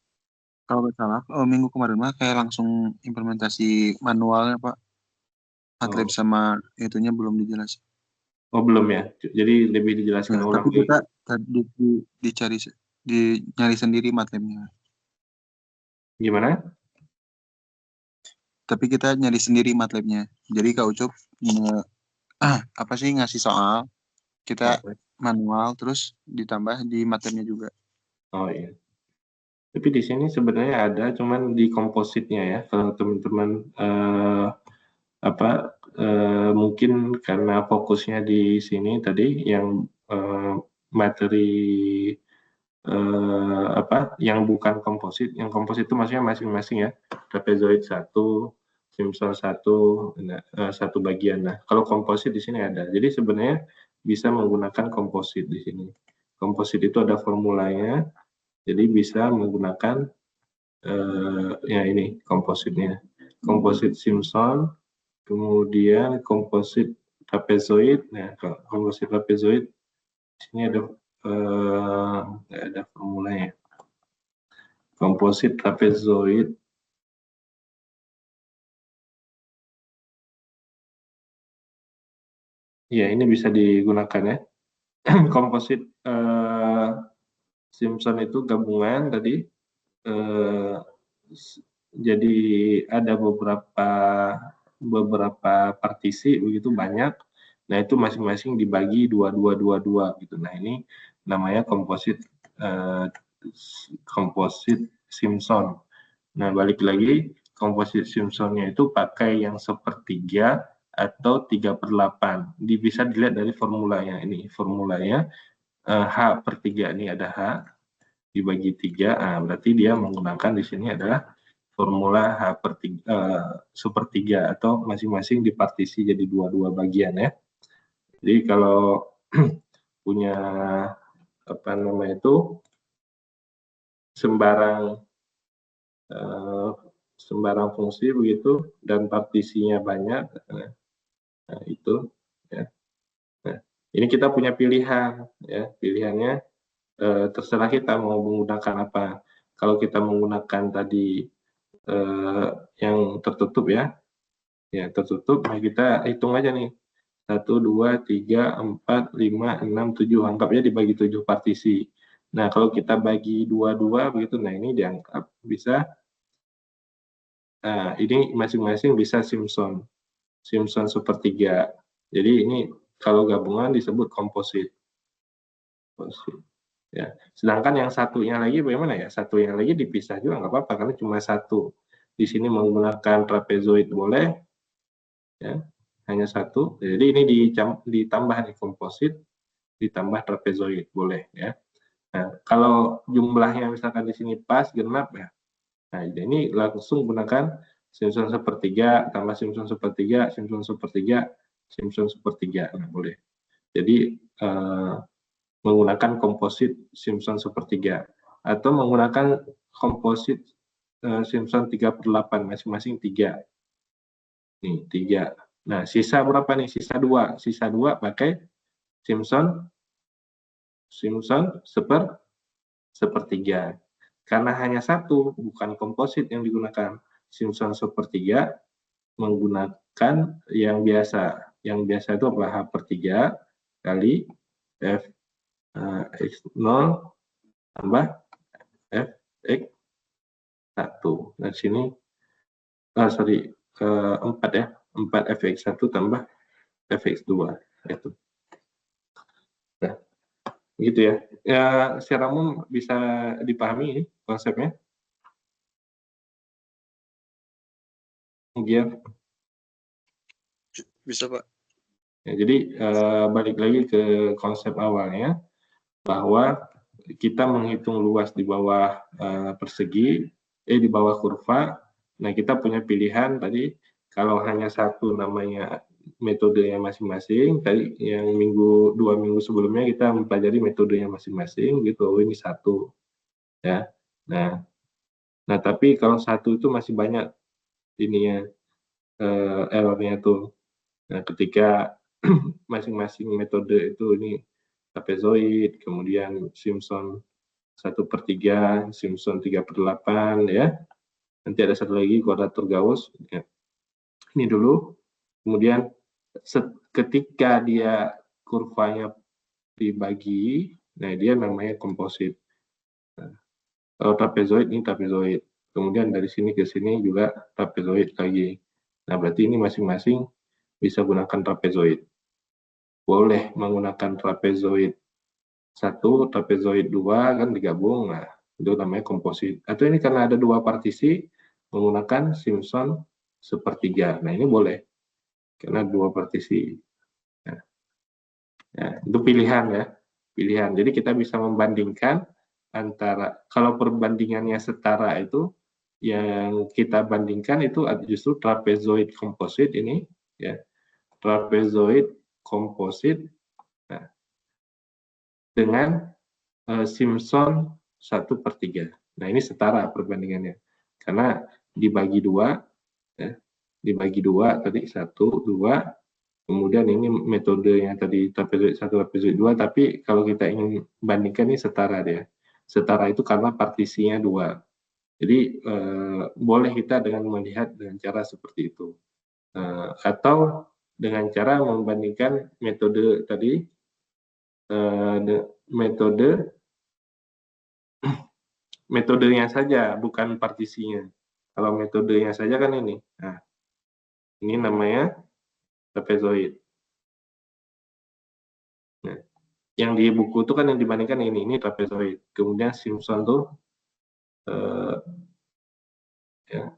Kalau nggak salah, minggu kemarin mah kayak langsung implementasi manualnya, Pak. MATLAB sama itunya belum dijelasin. Oh belum ya, jadi lebih dijelaskan ulang. Tapi kita tadi nyari sendiri MATLAB-nya. Gimana? Tapi kita nyari sendiri MATLAB-nya. Jadi Kak Ucup apa sih ngasih soal, kita manual terus ditambah di MATLAB-nya juga. Oh iya. Tapi di sini sebenarnya ada, cuman di kompositnya ya. Kalau teman-teman mungkin karena fokusnya di sini tadi yang materi yang bukan komposit. Yang komposit itu maksudnya masing-masing ya. Trapezoid 1, Simpson 1, satu bagian. Nah, kalau komposit di sini ada. Jadi sebenarnya bisa menggunakan komposit di sini. Komposit itu ada formulanya, jadi bisa menggunakan ya ini kompositnya. Komposit Simpson, kemudian komposit trapezoid. Nah, komposit trapezoid di sini ada formulanya. Komposit trapezoid ya ini bisa digunakan ya. Komposit Simpson itu gabungan tadi, jadi ada beberapa partisi begitu banyak. Nah itu masing-masing dibagi 2 gitu. Nah ini namanya komposit Simpson. Nah balik lagi, komposit Simpsonnya itu pakai yang sepertiga atau 3/8. Bisa dilihat dari formulanya ini. Formulanya H per 3 ini ada H dibagi 3, berarti dia menggunakan di sini adalah formula H per 1/3 atau masing-masing dipartisi jadi 2 bagian ya. Jadi kalau punya sembarang fungsi begitu dan partisinya banyak, nah itu ya. Nah, ini kita punya pilihan ya, pilihannya terserah kita mau menggunakan apa. Kalau kita menggunakan tadi yang tertutup ya tertutup, nah kita hitung aja nih 1, 2, 3, 4, 5, 6, 7, anggapnya dibagi 7 partisi. Nah kalau kita bagi 2 begitu, nah ini dianggap bisa, nah ini masing-masing bisa Simpson 1/3. Jadi ini kalau gabungan disebut komposit. Ya. Sedangkan yang satunya lagi bagaimana ya? Satunya lagi dipisah juga nggak apa-apa karena cuma satu. Di sini menggunakan trapezoid boleh, ya, hanya satu. Jadi ini ditambah nih komposit, ditambah trapezoid boleh ya. Nah, kalau jumlahnya misalkan di sini pas genap ya. Nah, ini langsung gunakan Simpson 1/3 tambah Simpson 1/3, Simpson 1/3, Simpson 1/3. Nah, boleh. Jadi menggunakan komposit Simpson 1/3 atau menggunakan komposit Simpson 3/8 masing-masing 3. Nih 3. Nah sisa berapa nih? Sisa 2. Sisa 2 pakai Simpson 1/3. Karena hanya satu, bukan komposit yang digunakan. Simpson 1/3 menggunakan yang biasa. Yang biasa itu adalah H/3 kali F X0 tambah F X 1. Nah, sini 4 ya. 4 Fx1 tambah fx2 itu. Nah, gitu ya. Ya, secara umum bisa dipahami ini konsepnya. Kemudian Bisa, Pak. ya, jadi balik lagi ke konsep awalnya bahwa kita menghitung luas di bawah persegi, di bawah kurva. Nah, kita punya pilihan tadi kalau hanya satu namanya metodenya masing-masing. Tadi yang dua minggu sebelumnya kita mempelajari metodenya masing-masing gitu. Oh, ini satu ya. Nah tapi kalau satu itu masih banyak ininya errornya tuh. Nah, ketika masing-masing metode itu ini trapezoid, kemudian Simpson 1/3, Simpson 3/8 ya. Nanti ada satu lagi kuadratur Gauss. Ya. Ini dulu. Kemudian ketika dia kurvanya dibagi, nah dia namanya komposit. Nah, kalau trapezoid ini trapezoid. Kemudian dari sini ke sini juga trapezoid lagi. Nah, berarti ini masing-masing bisa gunakan trapezoid. Boleh menggunakan trapezoid 1, trapezoid 2 kan digabung, nah itu namanya komposit. Atau ini karena ada dua partisi menggunakan Simpson 1/3. Nah ini boleh karena dua partisi. Nah, itu pilihan ya, pilihan. Jadi kita bisa membandingkan antara kalau perbandingannya setara itu yang kita bandingkan itu justru trapezoid komposit ini ya, trapezoid komposit nah, dengan Simpson 1/3. Nah ini setara perbandingannya karena dibagi dua ya, dibagi dua tadi 1, 2, kemudian ini metodenya tadi trapezoid 1, trapezoid 2, tapi kalau kita ingin bandingkan ini setara dia. Setara itu karena partisinya 2. Jadi boleh kita dengan melihat dengan cara seperti itu. Atau dengan cara membandingkan metode tadi, metodenya saja, bukan partisinya. Kalau metodenya saja kan ini. Nah, ini namanya trapezoid. Nah, yang di buku itu kan yang dibandingkan ini trapezoid. Kemudian Simpson tuh ya,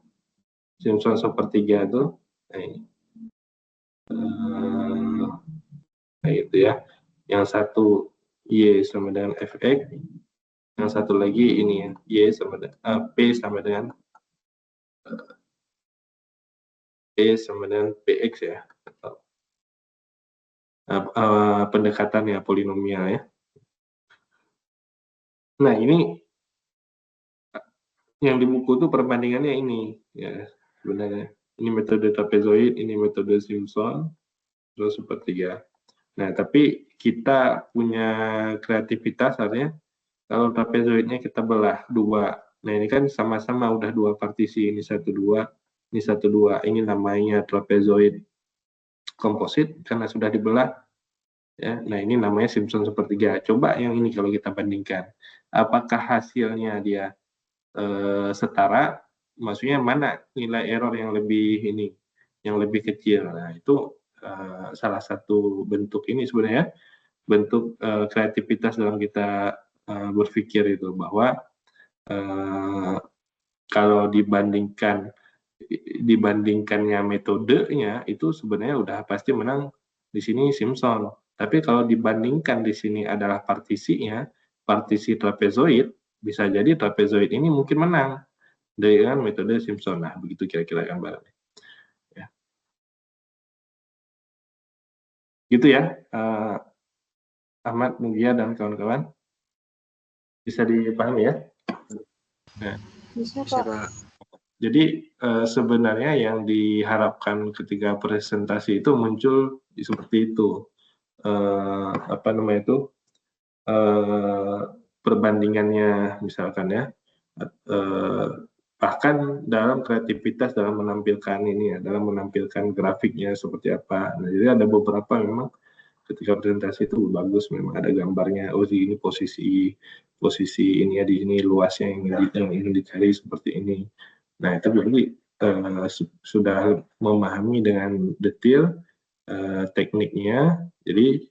Simpson 1/3 itu nah itu ya. Yang satu Y sama dengan Fx, yang satu lagi ini ya, Y sama dengan P sama dengan Px ya. Pendekatannya polinomial ya. Nah, ini yang di buku itu perbandingannya ini ya sebenarnya. Ini metode trapezoid, ini metode Simpson, terus 1/3. Nah, tapi kita punya kreativitas artinya kalau trapezoidnya kita belah dua. Nah, ini kan sama-sama udah dua partisi, ini 1, 2, ini 1, 2. Ini namanya trapezoid komposit karena sudah dibelah. Ya, nah ini namanya Simpson 1/3. Coba yang ini kalau kita bandingkan. Apakah hasilnya dia setara? Maksudnya mana nilai error yang lebih ini, yang lebih kecil. Nah, itu salah satu bentuk ini sebenarnya, bentuk kreativitas dalam kita berpikir itu bahwa kalau dibandingkannya metodenya itu sebenarnya udah pasti menang di sini Simpson. Tapi kalau dibandingkan di sini adalah partisinya, partisi trapezoid, bisa jadi trapezoid ini mungkin menang dengan metode Simpson. Nah, begitu kira-kira gambarannya. Ya. Gitu ya, Ahmad, Mugia, dan kawan-kawan. Bisa dipahami ya? Nah, Bisa, Bisa, Pak. Pak. jadi sebenarnya yang diharapkan ketika presentasi itu muncul seperti itu. Apa namanya itu? Perbandingannya misalkan ya. Bahkan dalam kreativitas dalam menampilkan ini ya, dalam menampilkan grafiknya seperti apa. Nah, jadi ada beberapa memang ketika presentasi itu bagus, memang ada gambarnya. Oh, ini posisi ini ya, di sini luasnya yang ingin dicari seperti ini. Nah, itu berarti sudah memahami dengan detail tekniknya. Jadi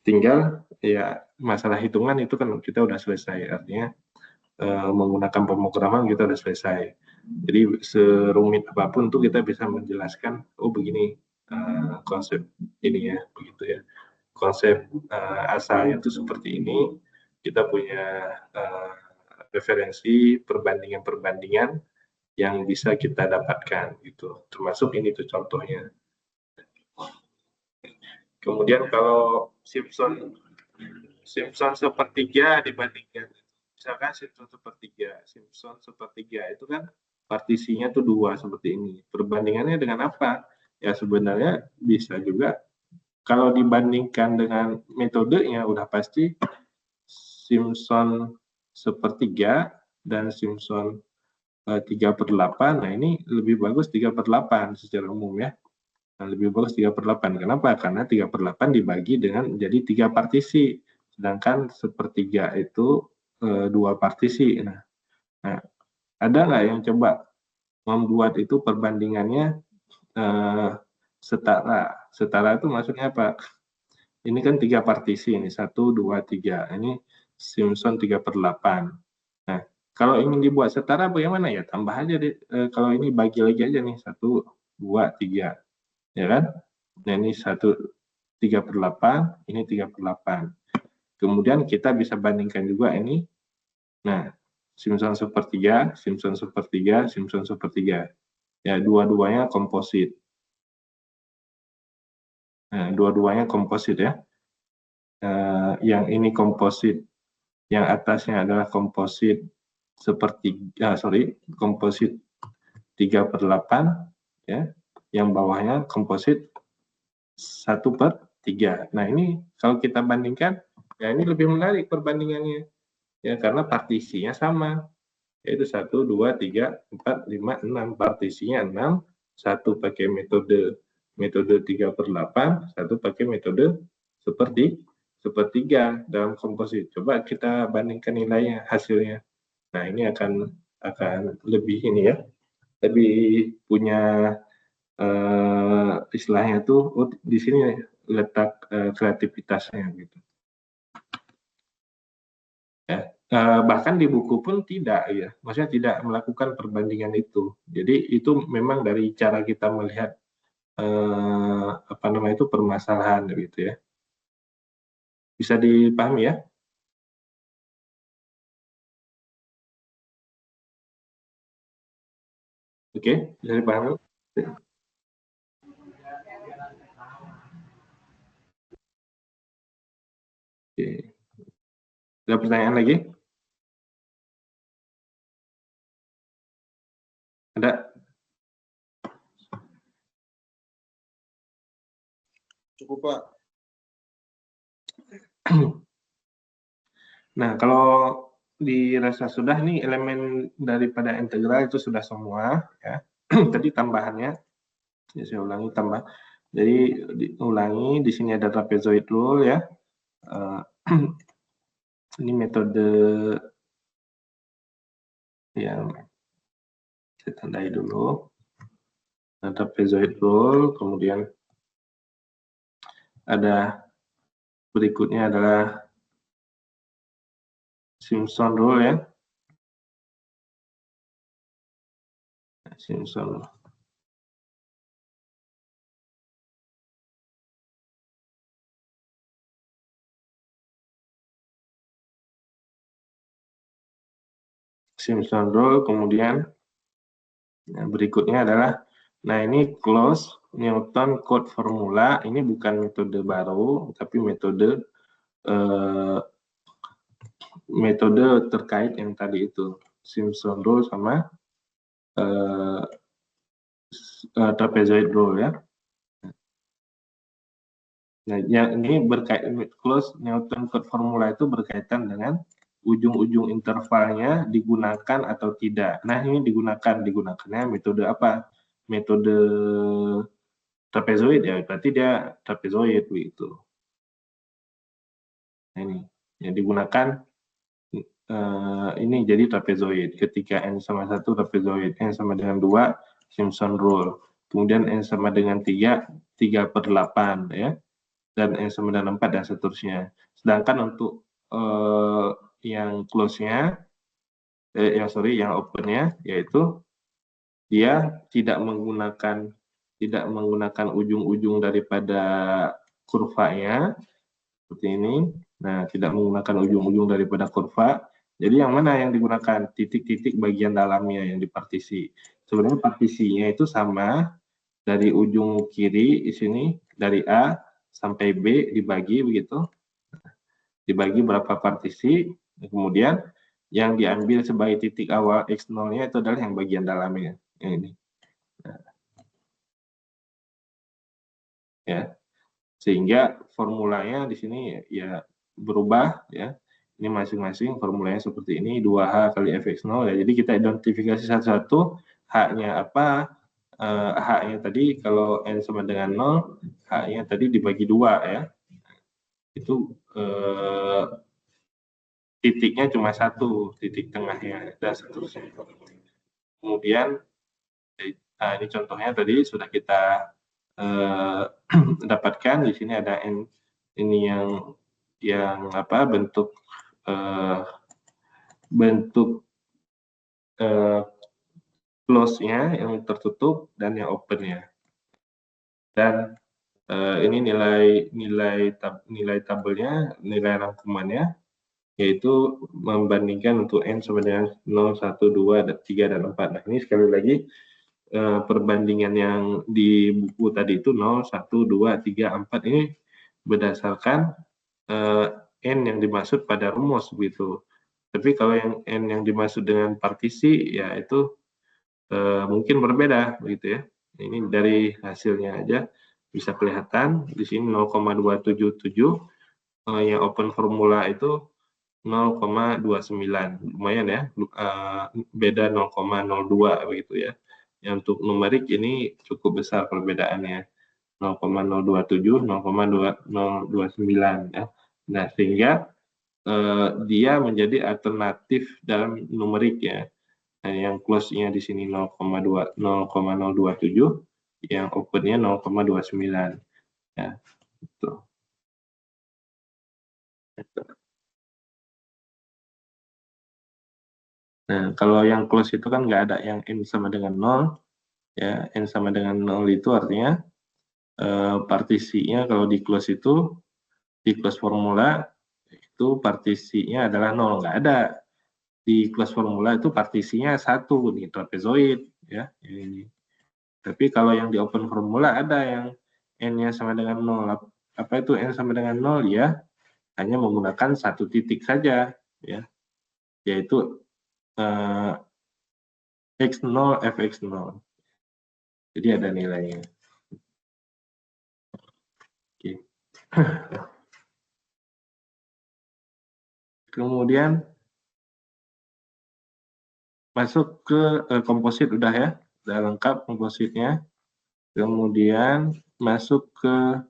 tinggal ya masalah hitungan itu kan kita udah selesai, artinya menggunakan pemrograman kita udah selesai. Jadi serumit apapun tuh kita bisa menjelaskan, oh begini konsep ini ya, begitu ya. Konsep asalnya itu seperti ini. Kita punya referensi perbandingan-perbandingan yang bisa kita dapatkan gitu. Termasuk ini tuh contohnya. Kemudian kalau Simpson sepertiga dibandingkan, misalkan Simpson sepertiga itu kan partisinya tuh 2 seperti ini. Perbandingannya dengan apa? Ya sebenarnya bisa juga kalau dibandingkan dengan metodenya udah pasti Simpson sepertiga dan Simpson 3/8. Nah ini lebih bagus 3/8 secara umum ya. Nah, lebih bagus 3/8. Kenapa? Karena 3/8 dibagi dengan jadi 3 partisi. Sedangkan sepertiga itu 2 partisi. Nah, ada nggak yang coba membuat itu perbandingannya setara? Setara itu maksudnya apa? Ini kan 3 partisi ini, 1, 2, 3. Ini Simpson 3/8. Nah, kalau ingin dibuat setara bagaimana ya? Tambah aja deh, kalau ini bagi lagi aja nih, 1, 2, 3. Ya kan? Nah, ini 3/8, ini 3/8. Kemudian kita bisa bandingkan juga ini. Nah, Simpson sepertiga, Simpson sepertiga, Simpson sepertiga. Ya, dua-duanya komposit. Nah, dua-duanya komposit ya. Yang ini komposit, yang atasnya adalah komposit komposit 3/8 ya. Yang bawahnya komposit 1/3. Nah, ini kalau kita bandingkan, ya ini lebih menarik perbandingannya. Ya, karena partisinya sama. Yaitu 1, 2, 3, 4, 5, 6. Partisinya 6, satu pakai metode 3/8, satu pakai metode sepertiga dalam komposit. Coba kita bandingkan nilainya, hasilnya. Nah, ini akan lebih ini ya, lebih punya istilahnya tuh di sini letak kreativitasnya gitu. Ya. Bahkan di buku pun tidak ya, maksudnya tidak melakukan perbandingan itu. Jadi itu memang dari cara kita melihat itu permasalahan gitu ya. Bisa dipahami ya? Oke, bisa dipahami? Oke. Ada pertanyaan lagi? Ada? Cukup, Pak. Nah, kalau dirasa sudah nih elemen daripada integral itu sudah semua ya. Tadi tambahannya, ya saya ulangi tambah. Jadi diulangi, di sini ada trapezoid rule ya. Ini metode yang saya tandai dulu. Trapezoid rule, kemudian ada berikutnya adalah Simpson rule ya. Simpson. Simpson rule, kemudian berikutnya adalah, nah ini close Newton code formula. Ini bukan metode baru, tapi metode terkait yang tadi itu Simpson rule sama trapezoid rule ya. Nah, yang ini berkaitan close Newton code formula itu berkaitan dengan ujung-ujung intervalnya digunakan atau tidak. Nah, ini digunakannya metode apa? Metode trapezoid ya, berarti dia trapezoid begitu. Nah, ini yang digunakan ini jadi trapezoid. Ketika n sama 1 trapezoid, n sama dengan 2 Simpson rule. kemudian N sama dengan 3, 3/8 ya, dan N sama dengan 4 dan seterusnya. Sedangkan untuk yang close-nya, yang open-nya, yaitu dia tidak menggunakan ujung-ujung daripada kurvanya, seperti ini. Nah, tidak menggunakan ujung-ujung daripada kurva. Jadi yang mana yang digunakan? Titik-titik bagian dalamnya yang dipartisi. Sebenarnya partisinya itu sama dari ujung kiri di sini, dari A sampai B dibagi begitu. Dibagi berapa partisi, kemudian yang diambil sebagai titik awal X0-nya itu adalah yang bagian dalamnya. Yang ini. Nah, ya. Sehingga formulanya di sini ya berubah ya. Ini masing-masing formulanya seperti ini, 2H kali Fx0 ya. Jadi kita identifikasi satu-satu H-nya apa. H-nya tadi kalau N sama dengan 0, H-nya tadi dibagi 2 ya. Itu titiknya cuma satu, titik tengahnya dan seterusnya. Kemudian ini contohnya tadi sudah kita dapatkan. Di sini ada N ini yang apa bentuk close-nya yang tertutup dan yang open-nya. Dan ini nilai tabelnya, nilai rangkumannya, yaitu membandingkan untuk N sama dengan 0, 1, 2, 3, dan 4. Nah, ini sekali lagi perbandingan yang di buku tadi itu 0, 1, 2, 3, 4 ini berdasarkan N yang dimaksud pada rumus begitu. Tapi kalau yang N yang dimaksud dengan partisi ya itu mungkin berbeda begitu ya. Ini dari hasilnya aja bisa kelihatan di sini 0,277, yang open formula itu 0,29, lumayan ya, beda 0,02 begitu ya. Yang untuk numerik ini cukup besar perbedaannya, 0,027, 0,029 ya. Nah, sehingga dia menjadi alternatif dalam numerik ya. Nah, yang close-nya di sini 0,027, yang open-nya 0,29 ya. Gitu. Nah, kalau yang close itu kan nggak ada yang N sama dengan 0 ya. N sama dengan 0 itu artinya partisinya kalau di close itu, di close formula itu partisinya adalah 0, nggak ada. Di close formula itu partisinya 1 nih, trapezoid ya ini. Tapi kalau yang di open formula ada yang N-nya sama dengan 0. Apa itu N sama dengan 0 ya? Hanya menggunakan satu titik saja ya, yaitu X0 Fx0. Jadi ada nilainya. Oke. Kemudian masuk ke komposit udah ya, udah lengkap kompositnya. Kemudian masuk ke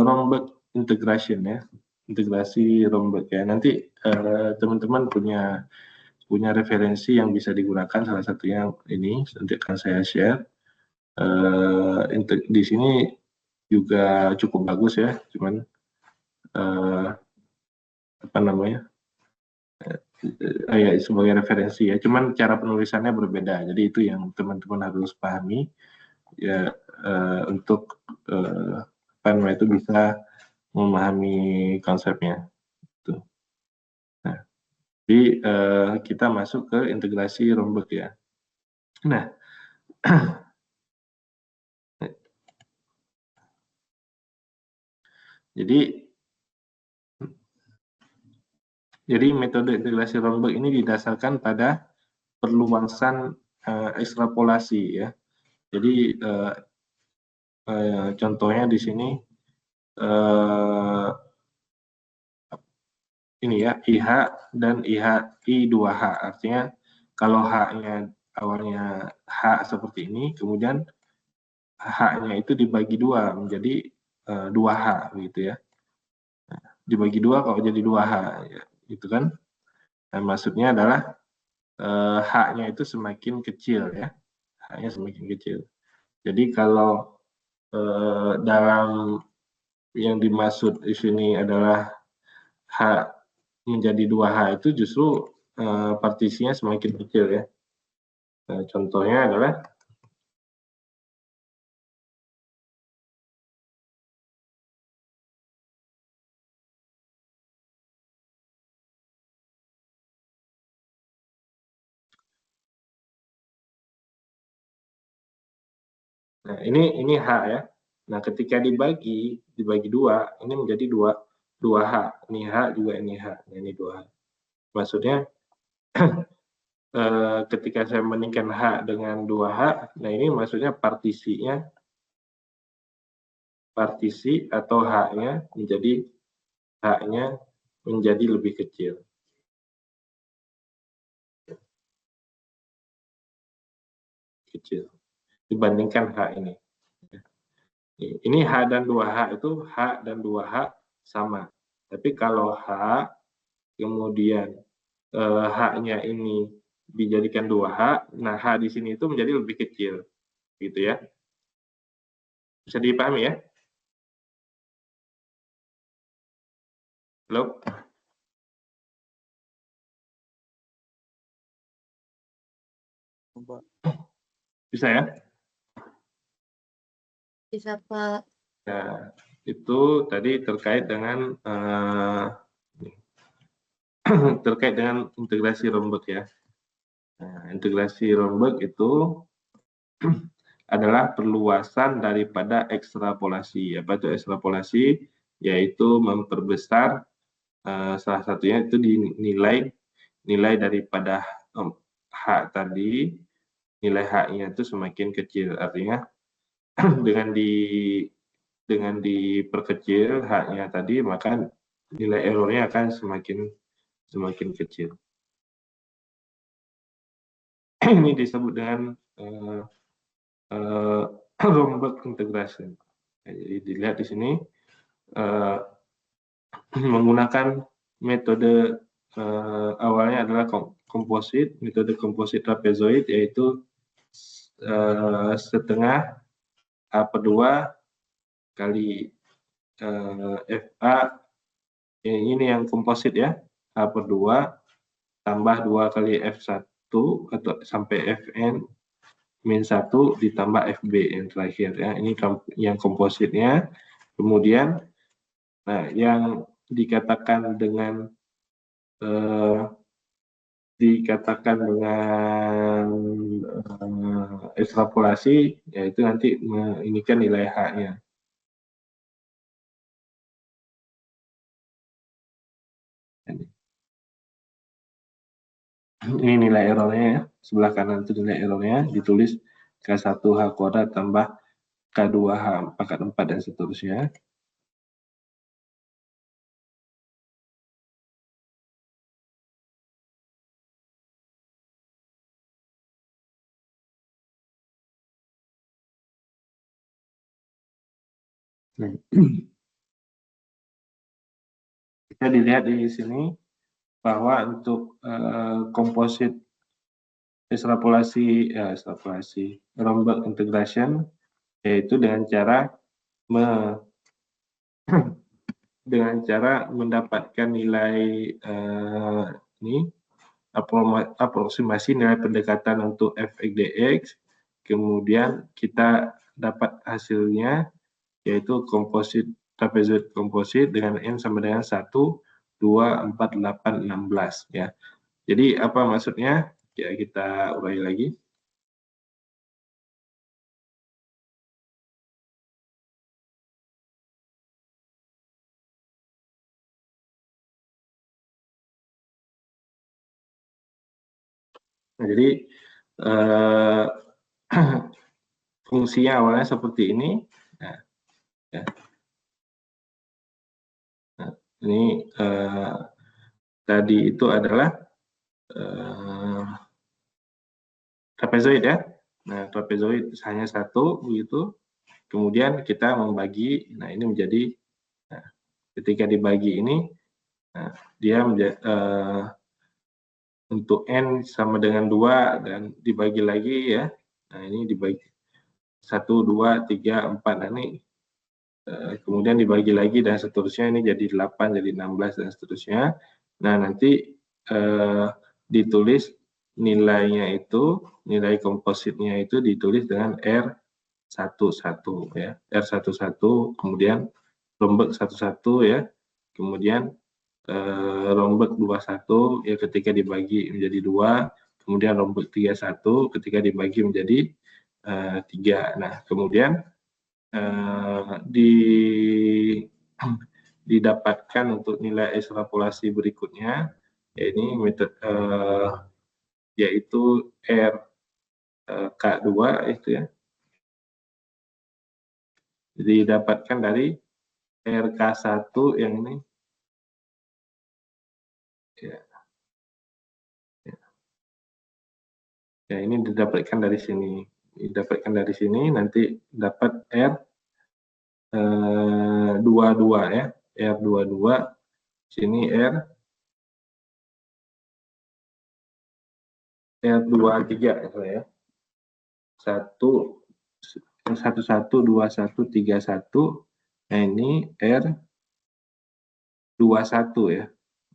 Romberg integration ya, integrasi Romberg ya. Nanti teman-teman punya referensi yang bisa digunakan, salah satunya ini nanti akan saya share. Di sini juga cukup bagus ya, cuman apa namanya? Ya sebagai referensi ya, cuman cara penulisannya berbeda, jadi itu yang teman-teman harus pahami ya, untuk apa namanya itu bisa memahami konsepnya. Tuh. Nah, jadi kita masuk ke integrasi Romberg ya. Nah, jadi metode integrasi Romberg ini didasarkan pada perluasan ekstrapolasi ya. Jadi contohnya di sini ini ya, IH dan I2H. Artinya kalau H-nya awalnya H seperti ini, kemudian H-nya itu dibagi 2 menjadi 2H gitu ya. Dibagi 2 kalau jadi 2H ya, gitu kan. Nah, maksudnya adalah H-nya itu semakin kecil ya. H-nya semakin kecil. Jadi kalau dalam yang dimaksud di sini adalah H menjadi 2H itu justru partisinya semakin kecil ya. Contohnya adalah nah ini H ya. Nah, ketika dibagi 2, ini menjadi 2H. Ini H juga ini H. Nah, ini 2H. Maksudnya ketika saya membandingkan H dengan 2H, nah ini maksudnya partisi atau H-nya menjadi lebih kecil. Dibandingkan H ini. Ini H dan 2H itu H dan 2H sama. Tapi kalau H kemudian H-nya ini dijadikan 2H, nah H di sini itu menjadi lebih kecil. Gitu ya. Bisa dipahami ya? Halo? Bisa ya? Bisa, Pak. Nah, itu tadi terkait dengan integrasi Romberg ya. Nah, integrasi Romberg itu adalah perluasan daripada ekstrapolasi. Apa itu ekstrapolasi? Yaitu memperbesar salah satunya itu nilai daripada H tadi, nilai H-nya itu semakin kecil. Artinya dengan diperkecil H-nya tadi, maka nilai errornya akan semakin kecil. Ini disebut dengan Romberg integration. Jadi dilihat di sini menggunakan metode awalnya adalah komposit, metode komposit trapezoid, yaitu setengah A/2 kali FA, ini yang komposit ya, A/2 tambah 2 kali F1 atau sampai Fn min 1 ditambah FB yang terakhir ya. Ini yang kompositnya. Kemudian nah yang dikatakan dengan ekstrapolasi, yaitu nanti inikan nilai H-nya. Ini nilai errornya ya, sebelah kanan itu nilai errornya, ditulis K1H kuadrat tambah K2H pangkat 4 dan seterusnya. Bisa dilihat di sini bahwa untuk komposit ekstrapolasi Romberg integration, yaitu dengan cara mendapatkan nilai ini aproksimasi nilai pendekatan untuk f(x), kemudian kita dapat hasilnya yaitu komposit trapezoid komposit dengan n sama dengan 1, 2, 4, 8, 16 ya. Jadi apa maksudnya? Ya kita urai lagi. Nah, jadi fungsinya awalnya seperti ini. Nah, ya. Nah, ini tadi itu adalah trapezoid ya. Nah, trapezoid hanya 1 begitu. Kemudian kita membagi. Nah, ini menjadi ketika dibagi ini, dia untuk n sama dengan 2 dan dibagi lagi ya. Nah, ini dibagi 1, 2, 3, 4. Nah, ini kemudian dibagi lagi dan seterusnya, ini jadi 8, jadi 16 dan seterusnya. Nah, nanti ditulis nilainya itu, nilai kompositnya itu ditulis dengan R11 ya. R11, kemudian rombek 11 ya. Kemudian rombek 21 ya ketika dibagi menjadi 2, kemudian rombek 31 ketika dibagi menjadi 3. Nah, kemudian didapatkan untuk nilai ekstrapolasi berikutnya, yaitu RK2 itu ya. Didapatkan dari RK1 yang ini. Ya, ini didapatkan dari sini. Didapatkan dari sini, nanti dapat R22 ya. R22, sini R23 ya. 11, 21, 31. Nah, ini R21 ya.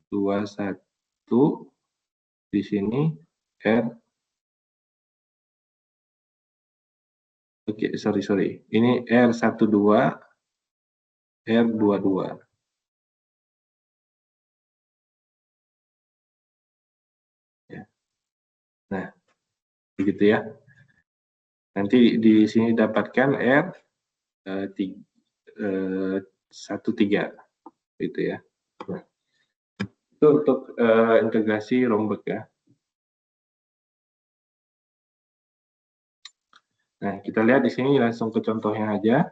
21 di sini sorry. Ini R12, R22. Ya. Nah, begitu ya. Nanti di sini dapatkan R13 gitu ya. Nah, itu untuk integrasi rombek ya. Nah, kita lihat di sini langsung ke contohnya aja.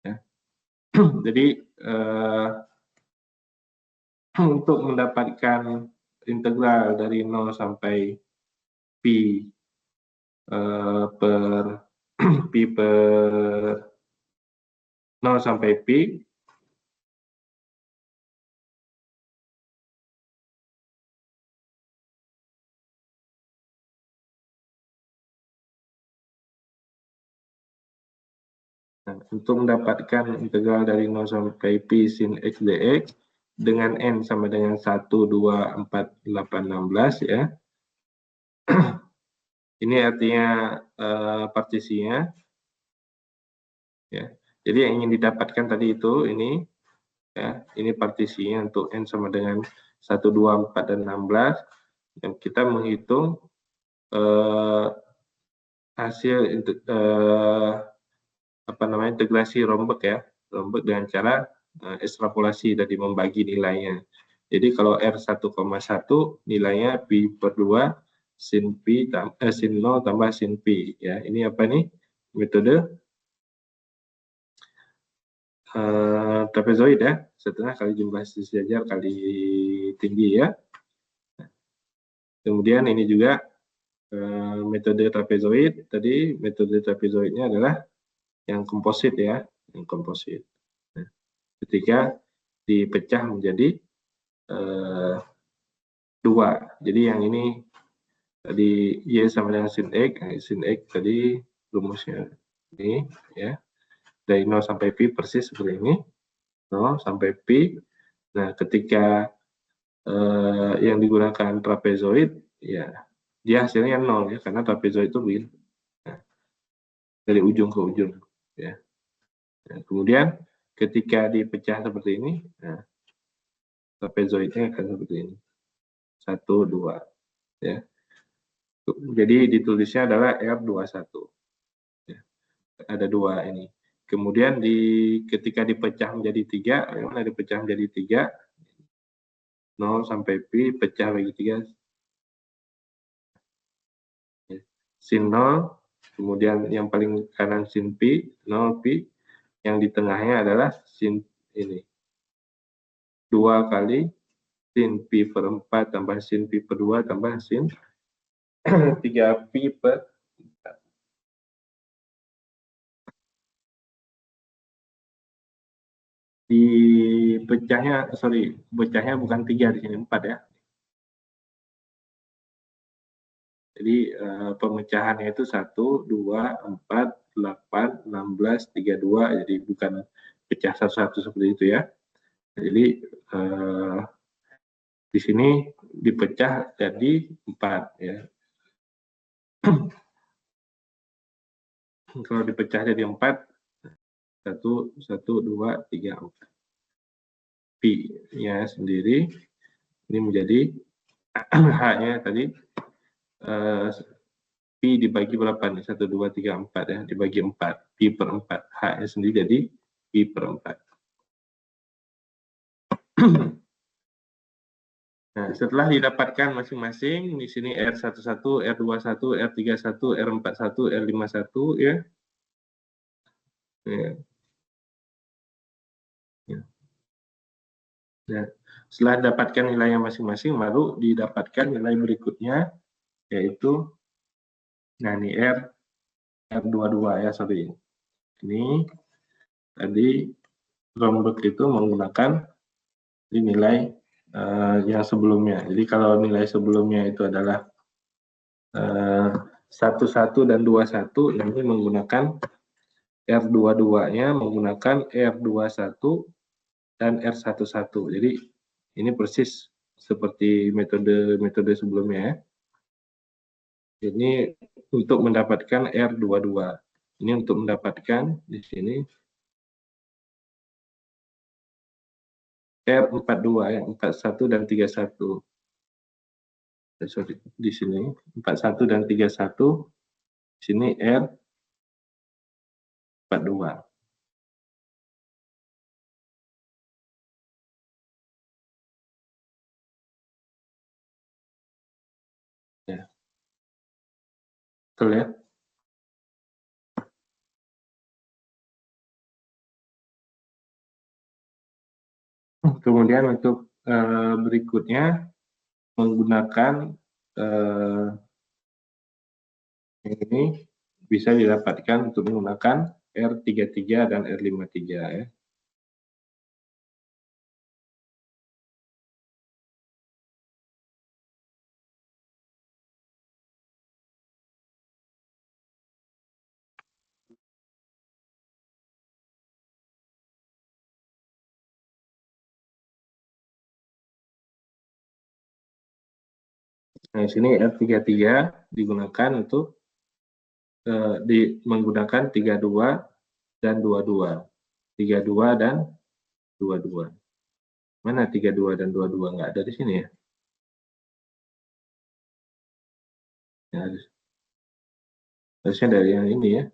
Ya. Jadi untuk mendapatkan integral dari 0 sampai pi per 0 sampai pi, nah, untuk mendapatkan integral dari 0 sampai pi sin x dx dengan n sama dengan 1, 2, 4, 8, 16 ya. Ini artinya partisinya. Ya. Jadi yang ingin didapatkan tadi itu ini ya, ini partisinya untuk n sama dengan 1, 2, 4 dan 16. Dan kita menghitung hasil integrasi rombek ya, rombek dengan cara ekstrapolasi tadi membagi nilainya. Jadi kalau R1,1 nilainya pi per 2 sin 0 tambah sin pi ya. Ini apa nih? Metode trapezoid ya, setengah kali jumlah sejajar kali tinggi ya. Kemudian ini juga metode trapezoid, tadi metode trapezoidnya adalah yang komposit ya, yang komposit. Nah, ketika dipecah menjadi 2. Jadi yang ini tadi Y sama dengan sin X tadi rumusnya ini ya. Dari 0 sampai pi persis seperti ini. 0 sampai pi. Nah, ketika yang digunakan trapezoid ya dia hasilnya 0 ya, karena trapezoid itu begini. Nah, dari ujung ke ujung ya. Nah, kemudian ketika dipecah seperti ini, nah, trapezoidnya akan seperti ini. 1, 2 ya. Jadi ditulisnya adalah R21 ya. Ada 2 ini. Kemudian ketika dipecah menjadi 3, bagaimana dipecah menjadi 3? 0 sampai pi pecah bagi 3 ya. Sin 0, kemudian yang paling kanan sin pi, 0 pi, yang di tengahnya adalah sin ini. 2 kali sin pi per 4 tambah sin pi per 2 tambah sin 3 pi per 4. Pecahnya bukan 3 di sini, 4 ya. Jadi pemecahannya itu 1, 2, 4, 8, 16, 32, jadi bukan pecah satu-satu seperti itu ya. Jadi di sini dipecah jadi 4 ya. Kalau dipecah jadi 4, 1, 1, 2, 3, 4. Pi-nya sendiri ini menjadi H-nya tadi Pi dibagi berapa nih? 1, 2, 3, 4 ya. Dibagi 4. Pi per 4. H-nya sendiri jadi Pi per 4. Nah, setelah didapatkan masing-masing, di sini R11, R21, R31, R41, R51 ya. Ya. Nah, setelah dapatkan nilainya masing-masing, baru didapatkan nilai berikutnya, yaitu, nah ini R22 ya, sorry. Ini tadi Romberg itu menggunakan nilai yang sebelumnya. Jadi kalau nilai sebelumnya itu adalah 11 dan 21, ini menggunakan R22-nya menggunakan R21 dan R11. Jadi ini persis seperti metode sebelumnya ya. Ini untuk mendapatkan R22. Ini untuk mendapatkan di sini R42 ya, 41 dan 31. Sorry, di sini 41 dan 31, di sini R42. Ya. Betul ya? Kemudian untuk berikutnya menggunakan ini bisa didapatkan untuk menggunakan R33 dan R53 ya. Nah, di sini R33 digunakan untuk menggunakan 32 dan 22. 32 dan 22. Mana 32 dan 22? Nggak ada di sini ya? Ya, harusnya dari yang ini ya.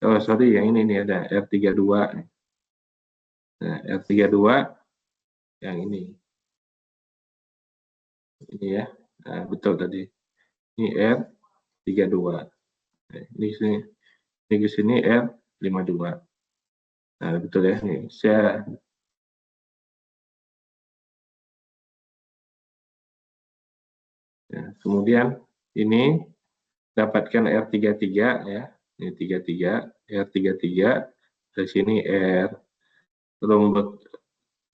Oh, sorry, yang ini nih ada R32. Nah, R32 yang ini. Ini ya. Nah, betul tadi. Ini R32. Nah, ini sini. Ini ke sini R52. Nah, betul ya. Nih, saya ya, kemudian ini dapatkan R33 ya. Ini 33, R33. Dari sini R rombak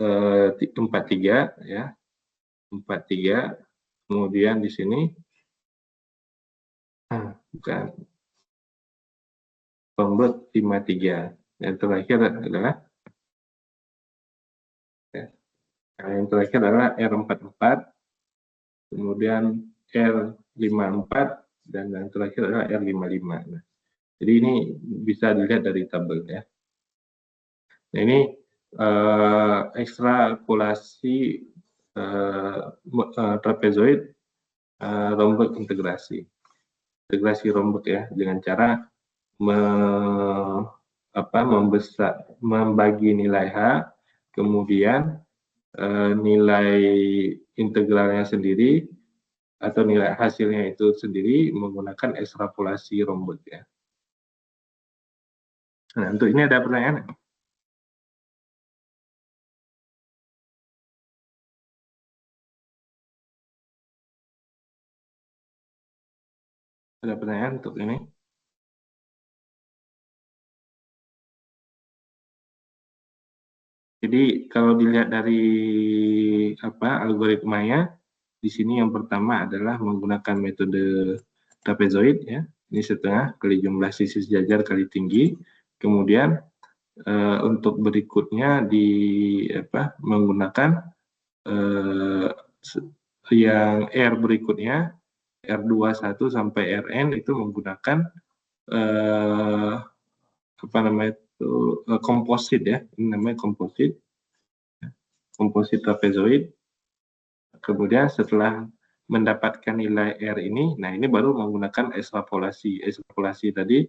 43 ya. 43. Kemudian di sini bukan rombak 53. Yang terakhir adalah yang terakhir adalah R44, kemudian R54, dan yang terakhir adalah R55. Nah, jadi ini bisa dilihat dari tabel ya. Nah, ini ekstrapolasi trapezoid rombek integrasi. Integrasi rombek ya, dengan cara membagi nilai H, kemudian nilai integralnya sendiri atau nilai hasilnya itu sendiri menggunakan ekstrapolasi rombek ya. Nah, untuk ini ada pertanyaan? Ada pertanyaan untuk ini? Jadi kalau dilihat dari algoritmanya, di sini yang pertama adalah menggunakan metode trapezoid ya. Ini setengah kali jumlah sisi sejajar kali tinggi. Kemudian untuk berikutnya menggunakan yang R berikutnya, R21 sampai Rn itu menggunakan komposit ya. Ini namanya komposit trapezoid. Kemudian setelah mendapatkan nilai R ini, nah ini baru menggunakan ekstrapolasi. Ekstrapolasi tadi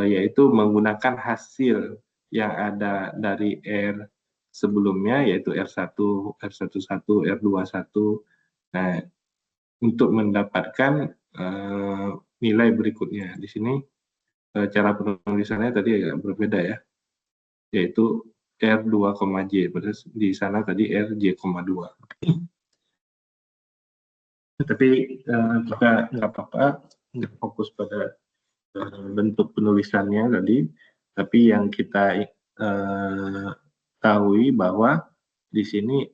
yaitu menggunakan hasil yang ada dari R sebelumnya, yaitu R1, R11, R21. Nah, untuk mendapatkan nilai berikutnya. Di sini cara penulisannya tadi agak berbeda ya, yaitu R2,J, di sana tadi RJ,2. Tapi kita nggak apa-apa, nggak fokus pada bentuk penulisannya tadi, tapi yang kita ketahui bahwa di sini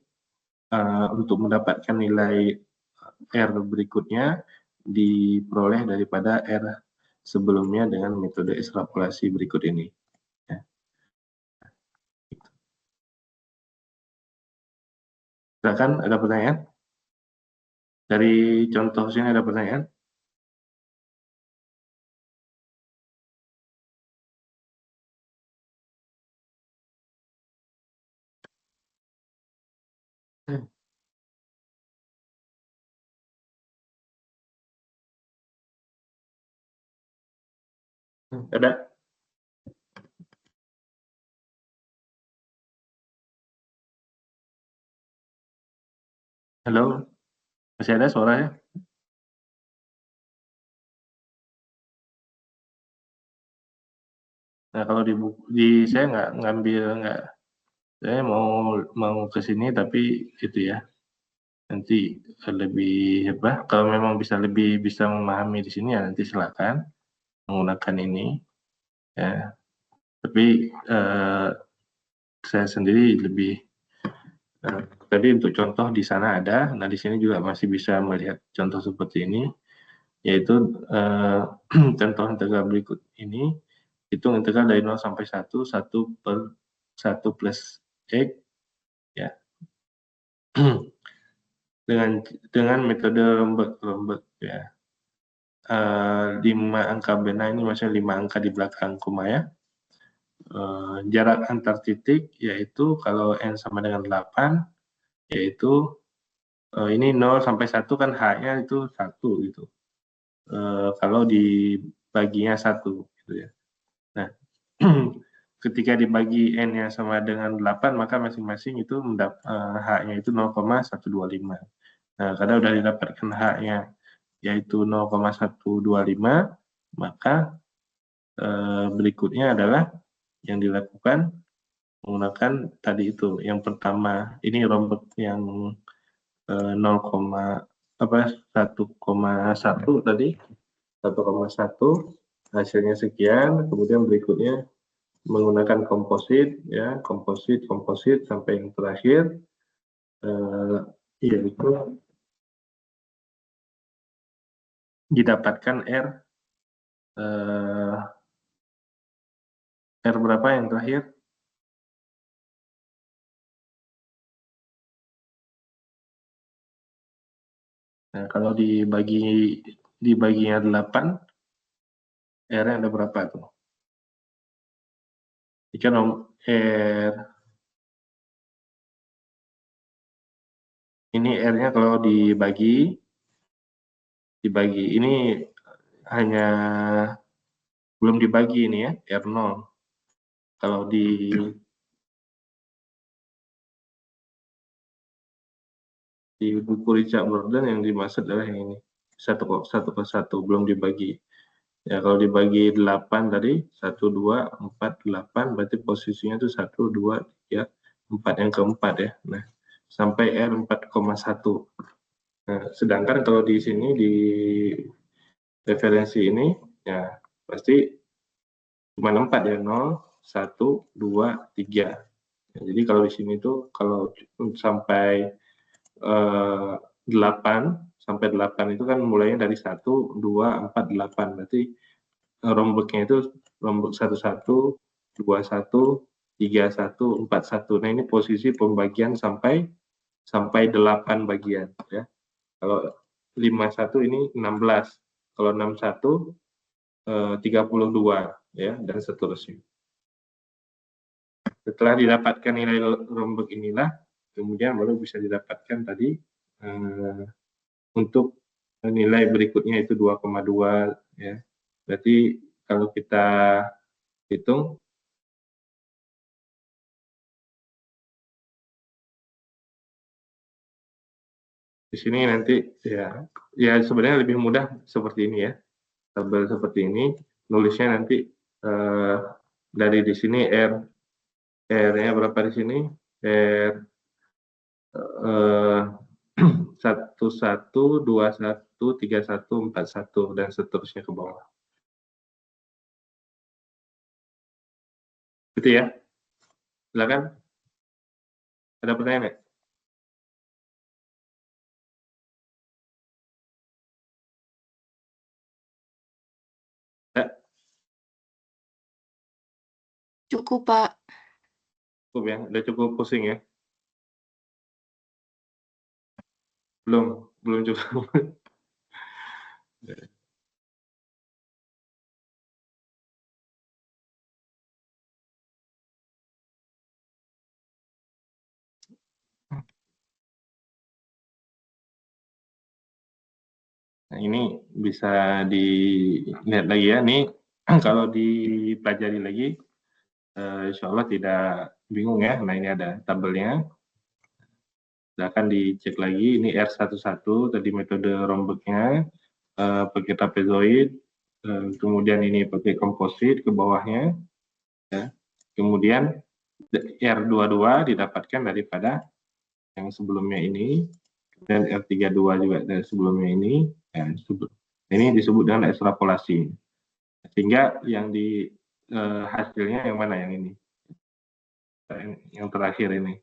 untuk mendapatkan nilai R berikutnya diperoleh daripada R sebelumnya dengan metode ekstrapolasi berikut ini. Ya. Silakan, ada pertanyaan? Dari contoh sini ada pertanyaan? Ada? Halo? Masih ada suaranya? Nah, kalau di saya nggak ngambil, saya mau ke sini tapi itu ya, nanti lebih kalau memang lebih bisa memahami di sini ya nanti silakan menggunakan ini ya. Tapi saya sendiri lebih tadi untuk contoh di sana ada. Nah, di sini juga masih bisa melihat contoh seperti ini, yaitu contoh integral berikut ini. Hitung integral dari 0 sampai 1, 1 per 1 plus X ya. dengan metode Lembek ya. 5 angka benar ini maksudnya 5 angka di belakang koma ya. Jarak antar titik yaitu kalau N sama dengan 8 yaitu ini 0 sampai 1 kan H-nya itu 1 gitu. Kalau dibaginya 1 gitu ya. Nah, ketika dibagi N-nya sama dengan 8 maka masing-masing itu H-nya itu 0,125. Nah, karena sudah didapatkan H-nya yaitu 0,125, maka berikutnya adalah yang dilakukan menggunakan tadi itu. Yang pertama, ini rombak yang 1,1 tadi, 1,1 hasilnya sekian, kemudian berikutnya menggunakan komposit ya, komposit sampai yang terakhir yaitu didapatkan R berapa yang terakhir? Nah, kalau dibaginya 8, R-nya ada berapa tuh? Jika R ini R-nya kalau dibagi ini hanya belum dibagi ini ya, R0. Kalau di buku Richard Burden yang dimaksud adalah yang ini, 1 belum dibagi. Ya, kalau dibagi 8 tadi, 1, 2, 4, 8, berarti posisinya itu 1, 2, 3, 4, yang keempat ya. Nah, sampai R 4,1. Nah, sedangkan kalau di sini, di referensi ini, ya pasti cuma 4 ya, 0, 1, 2, 3. Ya, jadi kalau di sini tuh, kalau sampai 8, sampai 8 itu kan mulainya dari 1, 2, 4, 8. Berarti rombeknya itu rombek 11, 21, 31, 41. Nah, ini posisi pembagian sampai 8 bagian ya. Kalau 51 ini 16. Kalau 61 32 ya, dan seterusnya. Setelah didapatkan nilai rombek inilah, kemudian baru bisa didapatkan tadi untuk nilai berikutnya itu 2,2 ya. Berarti kalau kita hitung di sini nanti ya sebenarnya lebih mudah seperti ini ya. Tabel seperti ini, nulisnya nanti dari di sini R-nya berapa di sini? R 11, 21, 31, 41 dan seterusnya ke bawah. Gitu ya. Silakan. Ada pertanyaan nggak? Ya, Cukup, Pak. cukup ya. Udah cukup pusing ya? Belum cukup. Nah, ini bisa dilihat lagi ya. Ini kalau dipelajari lagi, insya Allah tidak bingung ya. Nah, ini ada tabelnya. Silahkan dicek lagi. Ini R11, tadi metode rombeknya, pakai trapezoid, kemudian ini pakai komposit ke bawahnya. Ya. Kemudian R22 didapatkan daripada yang sebelumnya ini, dan R32 juga dari sebelumnya ini. Ya, ini disebut dengan ekstrapolasi. Sehingga yang di hasilnya yang mana yang ini? Yang terakhir ini.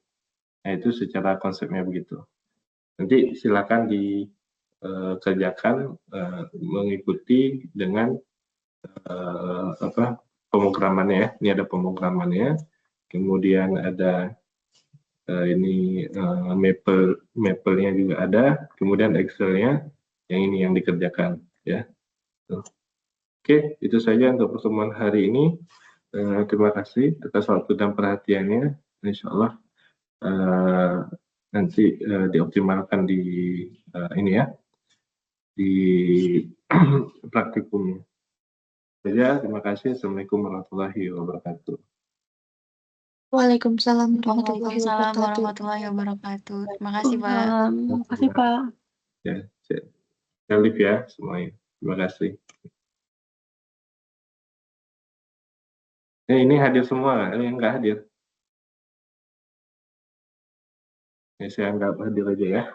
Nah, itu secara konsepnya begitu. Nanti silakan dikerjakan mengikuti dengan pemrogramannya ya. Ini ada pemrogramannya. Kemudian ada ini Maple-nya juga ada. Kemudian Excel-nya yang ini yang dikerjakan ya. Oke, itu saja untuk pertemuan hari ini. Terima kasih atas waktu dan perhatiannya. Insya Allah nanti dioptimalkan di ini ya, di praktikumnya. Saja, terima kasih. Assalamualaikum warahmatullahi wabarakatuh. Waalaikumsalam Waalaikumsalam warahmatullahi wabarakatuh. Terima kasih, Pak. Terima kasih, Pak. Ya, saya live ya semuanya. Terima kasih. Ini hadir semua, yang nggak hadir. Saya anggap hadir aja ya.